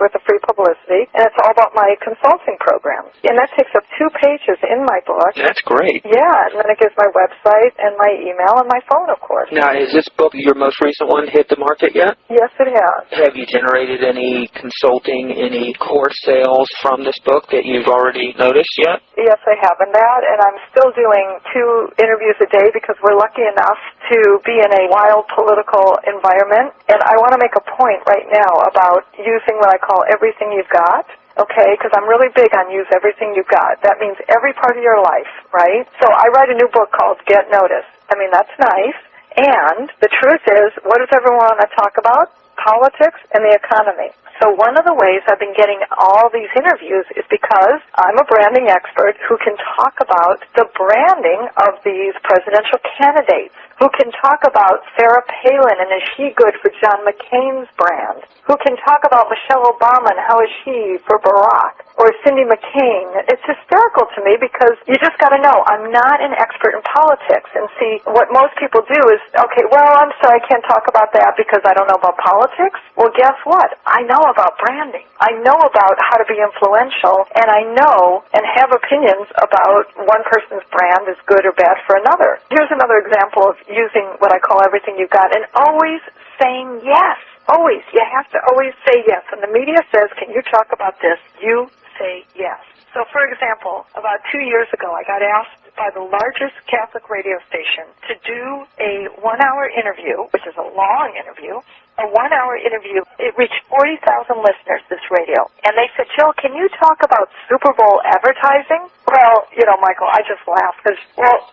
[SPEAKER 2] worth of free publicity, and it's all about my consulting programs. And that takes up 2 pages in my book.
[SPEAKER 1] That's great.
[SPEAKER 2] Yeah, and then it gives my website and my email and my phone, of course.
[SPEAKER 1] Now, has this book, your most recent one, hit the market yet?
[SPEAKER 2] Yes, it has.
[SPEAKER 1] Have you generated any consulting, any course sales from this book that you've already noticed yet?
[SPEAKER 2] Yes, I have. And I'm still doing 2 interviews a day because we're lucky enough to be in a wild political environment. And I want to make a point right now about using what I call everything you've got. Okay, because I'm really big on use everything you've got. That means every part of your life, right? So I write a new book called Get Noticed. I mean, that's nice. And the truth is, what does everyone want to talk about? Politics and the economy. So one of the ways I've been getting all these interviews is because I'm a branding expert who can talk about the branding of these presidential candidates, who can talk about Sarah Palin and is she good for John McCain's brand, who can talk about Michelle Obama and how is she for Barack, or Cindy McCain. It's hysterical to me because you just got to know I'm not an expert in politics. And see, what most people do is, okay, well, I'm sorry, I can't talk about that because I don't know about politics. Well, guess what? I know about branding. I know about how to be influential, and I know and have opinions about one person's brand is good or bad for another. Here's another example of using what I call everything you've got, and always saying yes. Always. You have to always say yes. When the media says, can you talk about this? You say yes. So, for example, about 2 years ago, I got asked by the largest Catholic radio station to do a 1-hour interview, which is a long interview, a 1-hour interview. It reached 40,000 listeners, this radio. And they said, Jill, can you talk about Super Bowl advertising? Well, Michael, I just laughed because,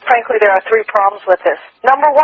[SPEAKER 2] frankly, there are 3 problems with this. Number 1,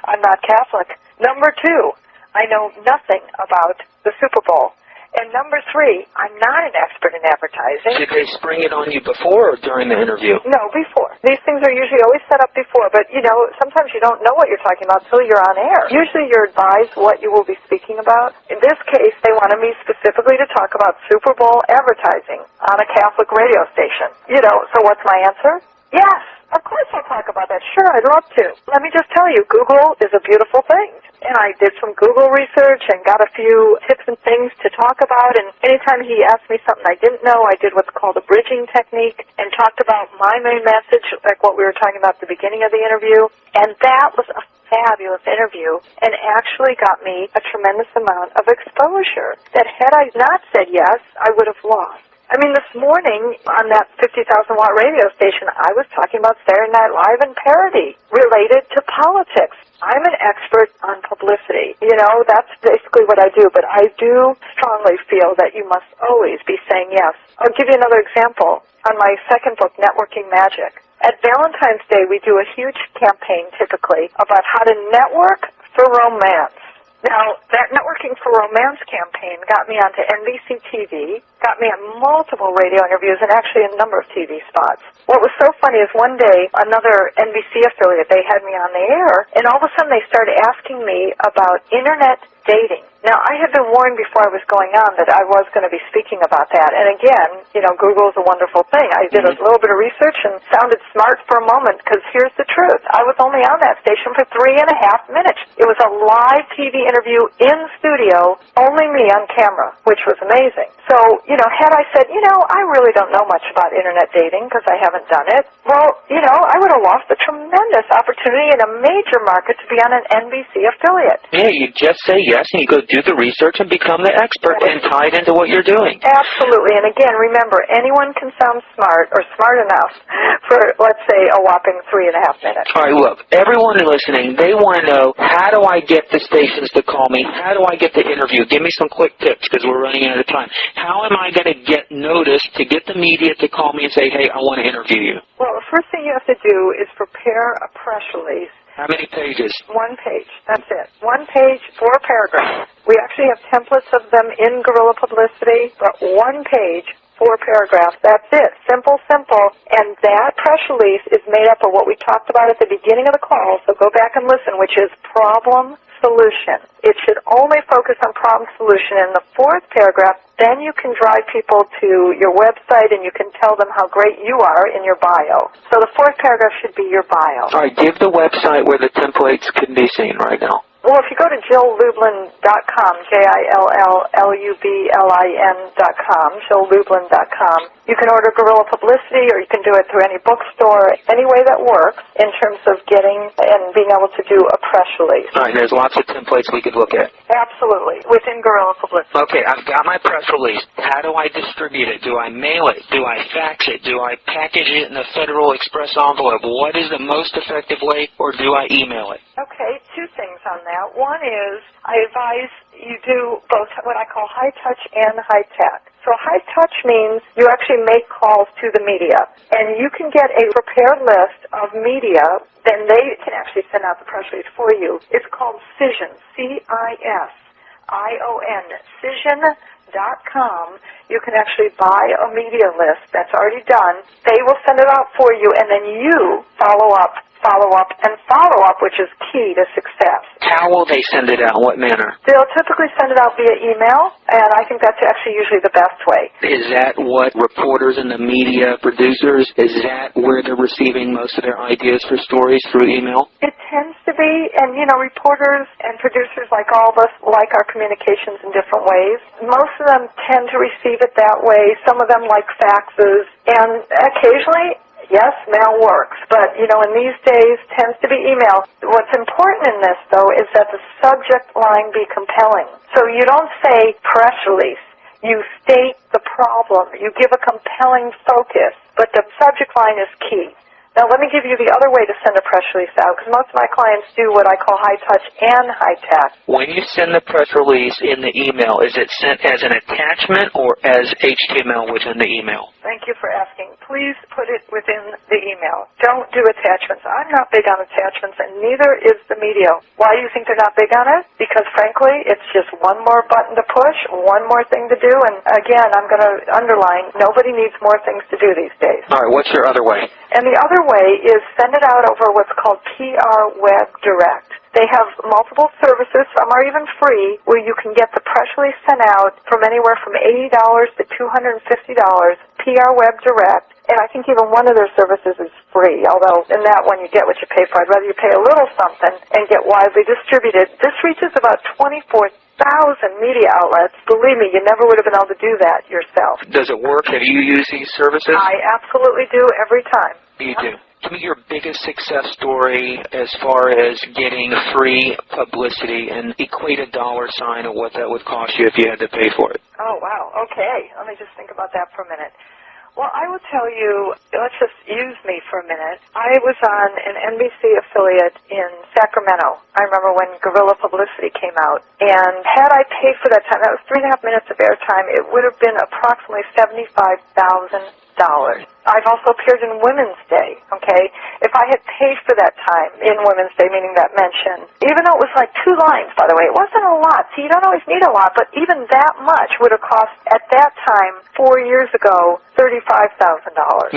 [SPEAKER 2] I'm not Catholic. Number 2, I know nothing about the Super Bowl. And number 3, I'm not an expert in advertising.
[SPEAKER 1] Did they spring it on you before or during the interview?
[SPEAKER 2] No, before. These things are usually always set up before, but, sometimes you don't know what you're talking about until you're on air. Usually you're advised what you will be speaking about. In this case, they wanted me specifically to talk about Super Bowl advertising on a Catholic radio station. So what's my answer? Yes, of course I'll talk about that. Sure, I'd love to. Let me just tell you, Google is a beautiful thing. And I did some Google research and got a few tips and things to talk about. And anytime he asked me something I didn't know, I did what's called a bridging technique and talked about my main message, like what we were talking about at the beginning of the interview. And that was a fabulous interview and actually got me a tremendous amount of exposure that had I not said yes, I would have lost. I mean, this morning on that 50,000-watt radio station, I was talking about Saturday Night Live and parody related to politics. I'm an expert on publicity. That's basically what I do, but I do strongly feel that you must always be saying yes. I'll give you another example. On my second book, Networking Magic, at Valentine's Day, we do a huge campaign typically about how to network for romance. Now, that Networking for Romance campaign got me onto NBC TV, got me on multiple radio interviews, and actually a number of TV spots. What was so funny is one day, another NBC affiliate, they had me on the air, and all of a sudden they started asking me about Internet dating. Now, I had been warned before I was going on that I was going to be speaking about that. And again, Google is a wonderful thing. I did a little bit of research and sounded smart for a moment because here's the truth. I was only on that station for 3.5 minutes. It was a live TV interview in studio, only me on camera, which was amazing. So, had I said, I really don't know much about Internet dating because I haven't done it, well, I would have lost a tremendous opportunity in a major market to be on an NBC affiliate.
[SPEAKER 1] Yeah, you just say yes and you go do the research and become the expert and tie it into what you're doing.
[SPEAKER 2] Absolutely. And again, remember, anyone can sound smart or smart enough for, let's say, a whopping 3.5 minutes.
[SPEAKER 1] All right, look, everyone listening, they want to know, how do I get the stations to call me? How do I get the interview? Give me some quick tips because we're running out of time. How am I going to get noticed to get the media to call me and say, hey, I want to interview you?
[SPEAKER 2] Well, the first thing you have to do is prepare a press release.
[SPEAKER 1] How many pages?
[SPEAKER 2] 1 page. That's it. 1 page, 4 paragraphs. We actually have templates of them in Guerrilla Publicity, but 1 page, 4 paragraphs. That's it. Simple, simple. And that press release is made up of what we talked about at the beginning of the call, so go back and listen, which is problem, solution. It should only focus on problem, solution. In the 4th paragraph, then you can drive people to your website and you can tell them how great you are in your bio. So the 4th paragraph should be your bio.
[SPEAKER 1] All right, give the website where the templates can be seen right now.
[SPEAKER 2] Well, if you go to JillLublin.com, JillLublin.com, JillLublin.com, you can order Guerrilla Publicity, or you can do it through any bookstore, any way that works in terms of getting and being able to do a press release.
[SPEAKER 1] All right, there's lots of templates we could look at.
[SPEAKER 2] Absolutely, within Guerrilla Publicity.
[SPEAKER 1] Okay, I've got my press release. How do I distribute it? Do I mail it? Do I fax it? Do I package it in a Federal Express envelope? What is the most effective way, or do I email it?
[SPEAKER 2] Okay, 2 things on that. One is I advise you do both what I call high touch and high tech. So high touch means you actually make calls to the media, and you can get a prepared list of media, then they can actually send out the press release for you. It's called Cision, C-I-S-I-O-N, Cision.com. You can actually buy a media list that's already done. They will send it out for you, and then you follow up, which is key to success.
[SPEAKER 1] How will they send it out? What manner?
[SPEAKER 2] They'll typically send it out via email, and I think that's actually usually the best way.
[SPEAKER 1] Is that what reporters and the media producers, is that where they're receiving most of their ideas for stories, through email?
[SPEAKER 2] It tends to be, and reporters and producers like all of us like our communications in different ways. Most of them tend to receive it that way. Some of them like faxes, and occasionally, yes, mail works, but, in these days, tends to be email. What's important in this, though, is that the subject line be compelling. So you don't say press release. You state the problem. You give a compelling focus, but the subject line is key. Now, let me give you the other way to send a press release out, because most of my clients do what I call high-touch and high-tech.
[SPEAKER 1] When you send the press release in the email, is it sent as an attachment or as HTML within the email?
[SPEAKER 2] Thank you for asking. Please put it within the email. Don't do attachments. I'm not big on attachments, and neither is the media. Why do you think they're not big on it? Because, frankly, it's just one more button to push, one more thing to do, and again, I'm going to underline, nobody needs more things to do these days.
[SPEAKER 1] All right, what's your other way?
[SPEAKER 2] And the other way is send it out over what's called PR Web Direct. They have multiple services, some are even free, where you can get the press release sent out from anywhere from $80 to $250, PR Web Direct. And I think even one of their services is free, although in that one you get what you pay for. I'd rather you pay a little something and get widely distributed. This reaches about 24,000 media outlets. Believe me, you never would have been able to do that yourself.
[SPEAKER 1] Does it work? Have you used these services?
[SPEAKER 2] I absolutely do every time.
[SPEAKER 1] You do. Give me your biggest success story as far as getting free publicity and equate a dollar sign of what that would cost you if you had to pay for it.
[SPEAKER 2] Oh, wow. Okay. Let me just think about that for a minute. Well, I will tell you, let's just use me for a minute. I was on an NBC affiliate in Sacramento. I remember when Guerrilla Publicity came out. And had I paid for that time, that was 3.5 minutes of airtime, it would have been approximately $75,000. I've also appeared in Women's Day, okay? If I had paid for that time in Women's Day, meaning that mention, even though it was like 2 lines, by the way, it wasn't a lot. So you don't always need a lot, but even that much would have cost, at that time, 4 years ago, $35,000.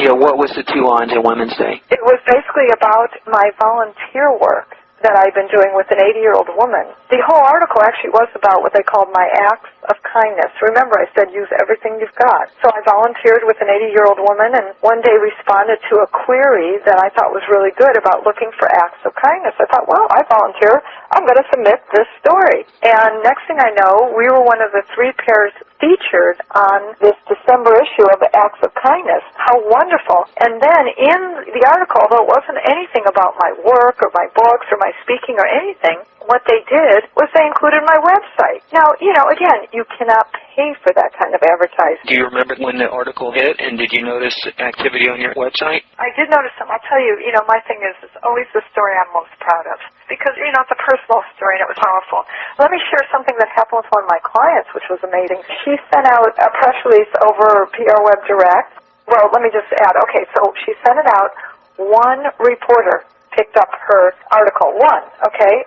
[SPEAKER 1] Yeah, what was the 2 lines in Women's Day?
[SPEAKER 2] It was basically about my volunteer work that I've been doing with an 80-year-old woman. The whole article actually was about what they called my acts of kindness. Remember, I said use everything you've got. So I volunteered with an 80-year-old woman and one day responded to a query that I thought was really good about looking for acts of kindness. I thought, well, I volunteer. I'm going to submit this story. And next thing I know, we were one of the 3 pairs featured on this December issue of Acts of Kindness. How wonderful. And then in the article, although it wasn't anything about my work or my books or my speaking or anything, what they did was they included my website. Now, again, you cannot pay for that kind of advertising.
[SPEAKER 1] Do you remember when the article hit, and did you notice activity on your website?
[SPEAKER 2] I did notice some. I'll tell you, my thing is it's always the story I'm most proud of. Because, it's a personal story, and it was powerful. Let me share something that happened with one of my clients, which was amazing. She sent out a press release over PR Web Direct. Well, let me just add, okay, so she sent it out. One reporter picked up her article,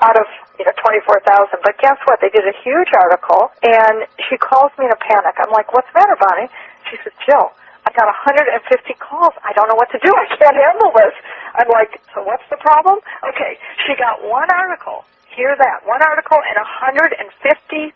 [SPEAKER 2] out of 24,000. But guess what? They did a huge article, and she calls me in a panic. I'm like, what's the matter, Bonnie? She says, Jill, I got 150 calls. I don't know what to do. I can't handle this. I'm like, so what's the problem? Okay, she got one article. Hear that. One article and 150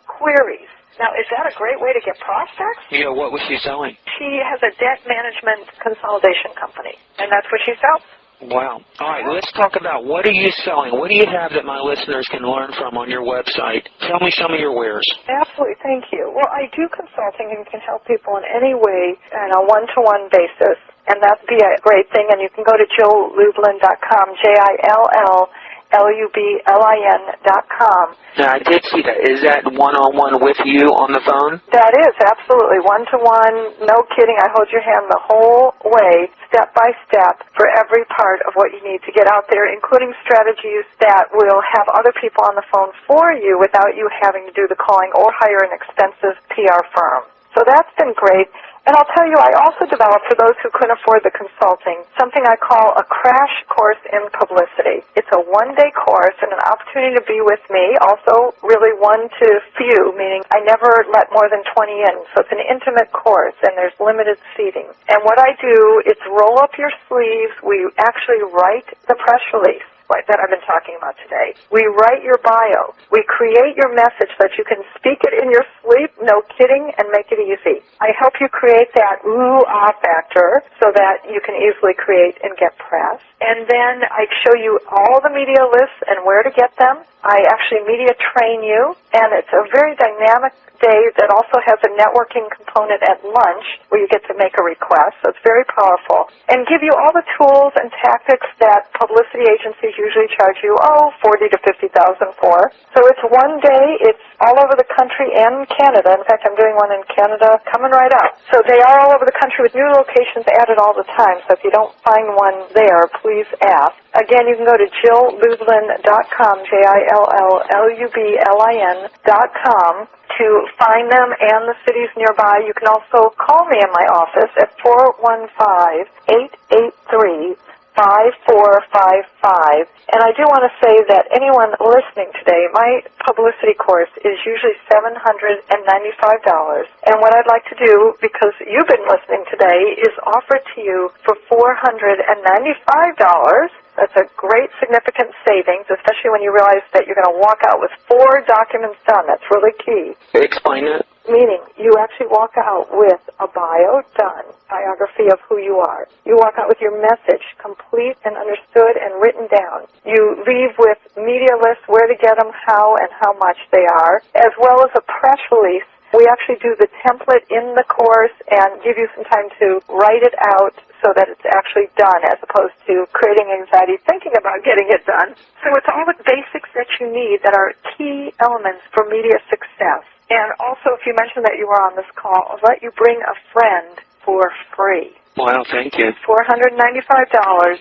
[SPEAKER 2] queries. Now, is that a great way to get prospects?
[SPEAKER 1] Yeah, what was she selling?
[SPEAKER 2] She has a debt management consolidation company, and that's what she sells.
[SPEAKER 1] Wow. All right, let's talk about what are you selling? What do you have that my listeners can learn from on your website? Tell me some of your wares.
[SPEAKER 2] Absolutely. Thank you. Well, I do consulting and can help people in any way on a one-to-one basis, and that'd be a great thing. And you can go to JillLublin.com, JillLublin.com.
[SPEAKER 1] Now, I did see that. Is that one-on-one with you on the phone?
[SPEAKER 2] That is, absolutely. One-to-one, no kidding. I hold your hand the whole way, step by step, for every part of what you need to get out there, including strategies that will have other people on the phone for you without you having to do the calling or hire an expensive PR firm. So that's been great. And I'll tell you, I also developed, for those who couldn't afford the consulting, something I call a crash course in publicity. It's a one-day course and an opportunity to be with me, also really one to few, meaning I never let more than 20 in. So it's an intimate course, and there's limited seating. And what I do is roll up your sleeves. We actually write the press release that I've been talking about today. We write your bio. We create your message so that you can speak it in your sleep, no kidding, and make it easy. I help you create that ooh-ah factor so that you can easily create and get press. And then I show you all the media lists and where to get them. I actually media train you and it's a very dynamic day that also has a networking component at lunch where you get to make a request, so it's very powerful, and give you all the tools and tactics that publicity agencies usually charge you, $40,000 to $50,000 for. So it's one day, it's all over the country and Canada. In fact, I'm doing one in Canada coming right up. So they are all over the country with new locations added all the time, so if you don't find one there, please ask. Again, you can go to JillLublin.com, JillLublin.com, to find them and the cities nearby. You can also call me in my office at 415-883-5455. And I do want to say that anyone listening today, my publicity course is usually $795. And what I'd like to do, because you've been listening today, is offer it to you for $495. That's a great significant savings, especially when you realize that you're going to walk out with 4 documents done. That's really key.
[SPEAKER 1] Explain that.
[SPEAKER 2] Meaning, you actually walk out with a bio done, biography of who you are. You walk out with your message complete and understood and written down. You leave with media lists, where to get them, how and how much they are, as well as a press release. We actually do the template in the course and give you some time to write it out so that it's actually done, as opposed to creating anxiety thinking about getting it done. So it's all the basics that you need that are key elements for media success. And also, if you mention that you were on this call, I'll let you bring a friend for free.
[SPEAKER 1] Wow, thank you.
[SPEAKER 2] $495,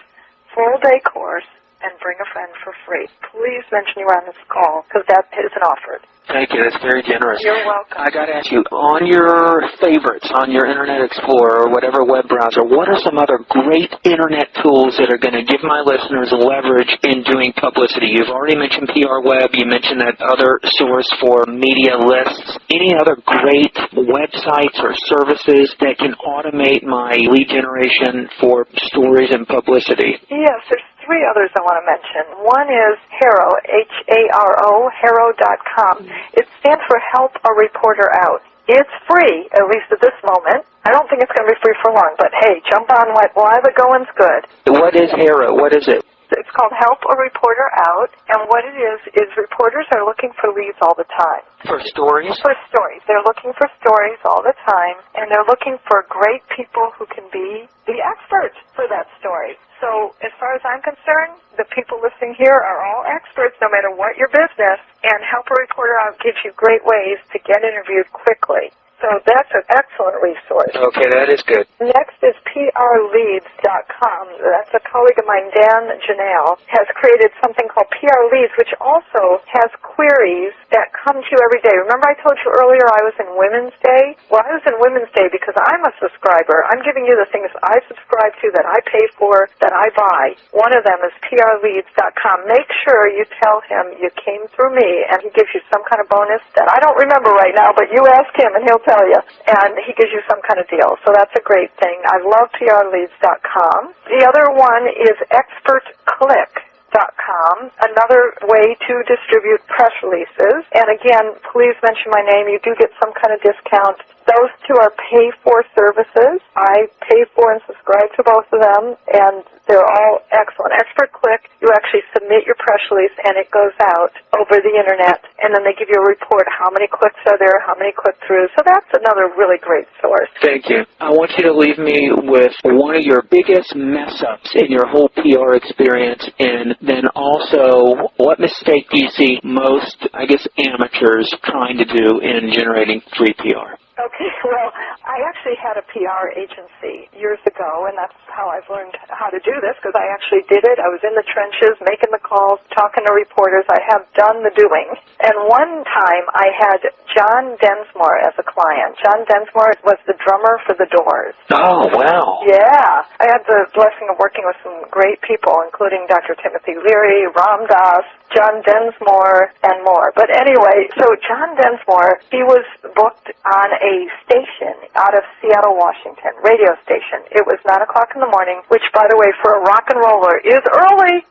[SPEAKER 2] full-day course, and bring a friend for free. Please mention you were on this call, because that isn't offered.
[SPEAKER 1] Thank you. That's very generous.
[SPEAKER 2] You're welcome.
[SPEAKER 1] I got to ask you, on your favorites, on your Internet Explorer or whatever web browser, what are some other great Internet tools that are going to give my listeners leverage in doing publicity? You've already mentioned PR Web. You mentioned that other source for media lists. Any other great websites or services that can automate my lead generation for stories and publicity?
[SPEAKER 2] Yes, there's 3 others I want to mention. One is Haro, H-A-R-O, Haro.com. It stands for Help a Reporter Out. It's free, at least at this moment. I don't think it's going to be free for long, but hey, jump on while the going's good.
[SPEAKER 1] What is Haro? What is it?
[SPEAKER 2] It's called Help a Reporter Out, and what it is reporters are looking for leads all the time.
[SPEAKER 1] For stories?
[SPEAKER 2] For stories. They're looking for stories all the time, and they're looking for great people who can be the experts for that story. So as far as I'm concerned, the people listening here are all experts, no matter what your business, and Help a Reporter Out gives you great ways to get interviewed quickly. So that's an excellent resource.
[SPEAKER 1] Okay, that is good.
[SPEAKER 2] Next is prleads.com. That's a colleague of mine, Dan Janelle, has created something called PR Leads, which also has queries that come to you every day. Remember I told you earlier I was in Women's Day? Well, I was in Women's Day because I'm a subscriber. I'm giving you the things I subscribe to, that I pay for, that I buy. One of them is prleads.com. Make sure you tell him you came through me, and he gives you some kind of bonus that I don't remember right now, but you ask him and he'll tell you, and he gives you some kind of deal. So that's a great thing. I love prleads.com. The other one is expertclick.com, another way to distribute press releases. And again, please mention my name. You do get some kind of discount. Those 2 are pay-for services. I pay for and subscribe to both of them, and they're all excellent. Expert Click, you actually submit your press release, and it goes out over the Internet, and then they give you a report. How many clicks are there? How many click-throughs? So that's another really great source.
[SPEAKER 1] Thank you. I want you to leave me with one of your biggest mess-ups in your whole PR experience, and then also what mistake do you see most, amateurs trying to do in generating free PR?
[SPEAKER 2] Okay, well, I actually had a PR agency years ago, and that's how I've learned how to do this, because I actually did it. I was in the trenches, making the calls, talking to reporters. I have done the doing. And one time I had John Densmore as a client. John Densmore was the drummer for the Doors.
[SPEAKER 1] Oh, wow.
[SPEAKER 2] Yeah. I had the blessing of working with some great people, including Dr. Timothy Leary, Ram Dass, John Densmore, and more. But anyway, so John Densmore, he was booked on a station out of Seattle, Washington, radio station. It was 9 o'clock in the morning, which, by the way, for a rock and roller is early,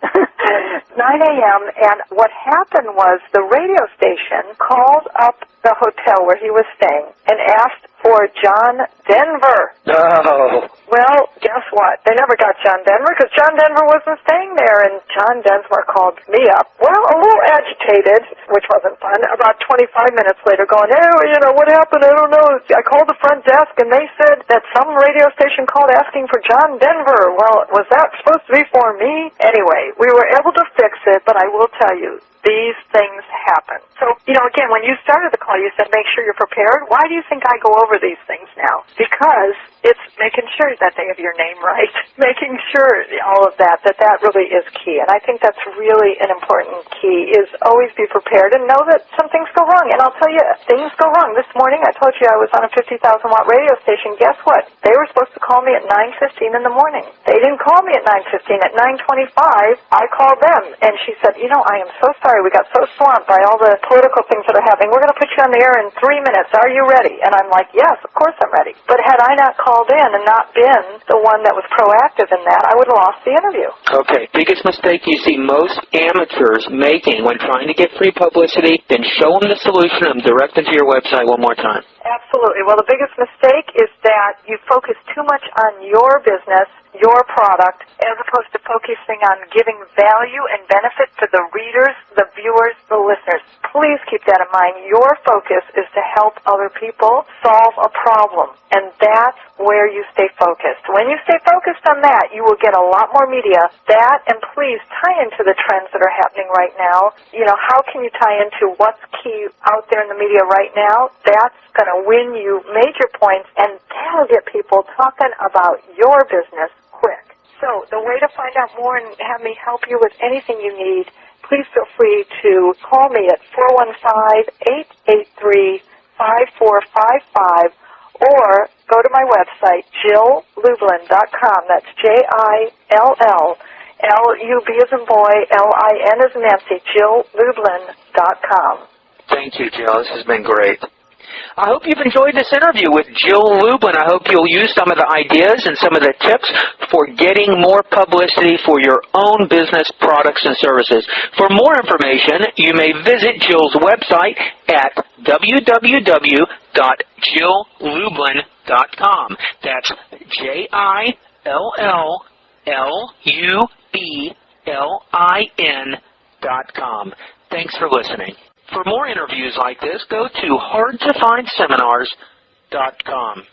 [SPEAKER 2] 9 a.m., and what happened was the radio station called up the hotel where he was staying and asked for John Denver.
[SPEAKER 1] Oh.
[SPEAKER 2] Well, guess what? They never got John Denver because John Denver wasn't staying there, and John Denver called me up, well, a little agitated, which wasn't fun, about 25 minutes later going, hey, what happened? I don't know. I called the front desk, and they said that some radio station called asking for John Denver. Well, was that supposed to be for me? Anyway, we were able to fix it, but I will tell you, these things happen. So, again, when you started the call, you said make sure you're prepared. Why do you think I go over these things now? Because it's making sure that they have your name right, making sure all of that really is key. And I think that's really an important key, is always be prepared and know that some things go wrong. And I'll tell you, things go wrong. This morning, I told you I was on a 50,000-watt radio station. Guess what? They were supposed to call me at 9:15 in the morning. They didn't call me at 9:15. At 9:25, I called them, and she said, I am so sorry. We got so swamped by all the political things that are happening. We're going to put you on the air in 3 minutes. Are you ready? And I'm like, yes, of course I'm ready. But had I not called in and not been the one that was proactive in that, I would have lost the interview.
[SPEAKER 1] Okay, biggest mistake you see most amateurs making when trying to get free publicity, then show them the solution and direct them to your website one more time.
[SPEAKER 2] Absolutely. Well, the biggest mistake is that you focus too much on your business, your product, as opposed to focusing on giving value and benefit to the readers, the viewers, the listeners. Please keep that in mind. Your focus is to help other people solve a problem, and that's where you stay focused. When you stay focused on that, you will get a lot more media. That, and please tie into the trends that are happening right now. How can you tie into what's key out there in the media right now? That's going to win you major points, and that'll get people talking about your business quick. So the way to find out more and have me help you with anything you need, please feel free to call me at 415-883-5455 or go to my website, JillLublin.com. That's JILL, as in boy, LIN as in Nancy, JillLublin.com.
[SPEAKER 1] Thank you, Jill. This has been great. I hope you've enjoyed this interview with Jill Lublin. I hope you'll use some of the ideas and some of the tips for getting more publicity for your own business products and services. For more information, you may visit Jill's website at www.JillLublin.com. That's JILLUBLIN.com. Thanks for listening. For more interviews like this, go to hardtofindseminars.com.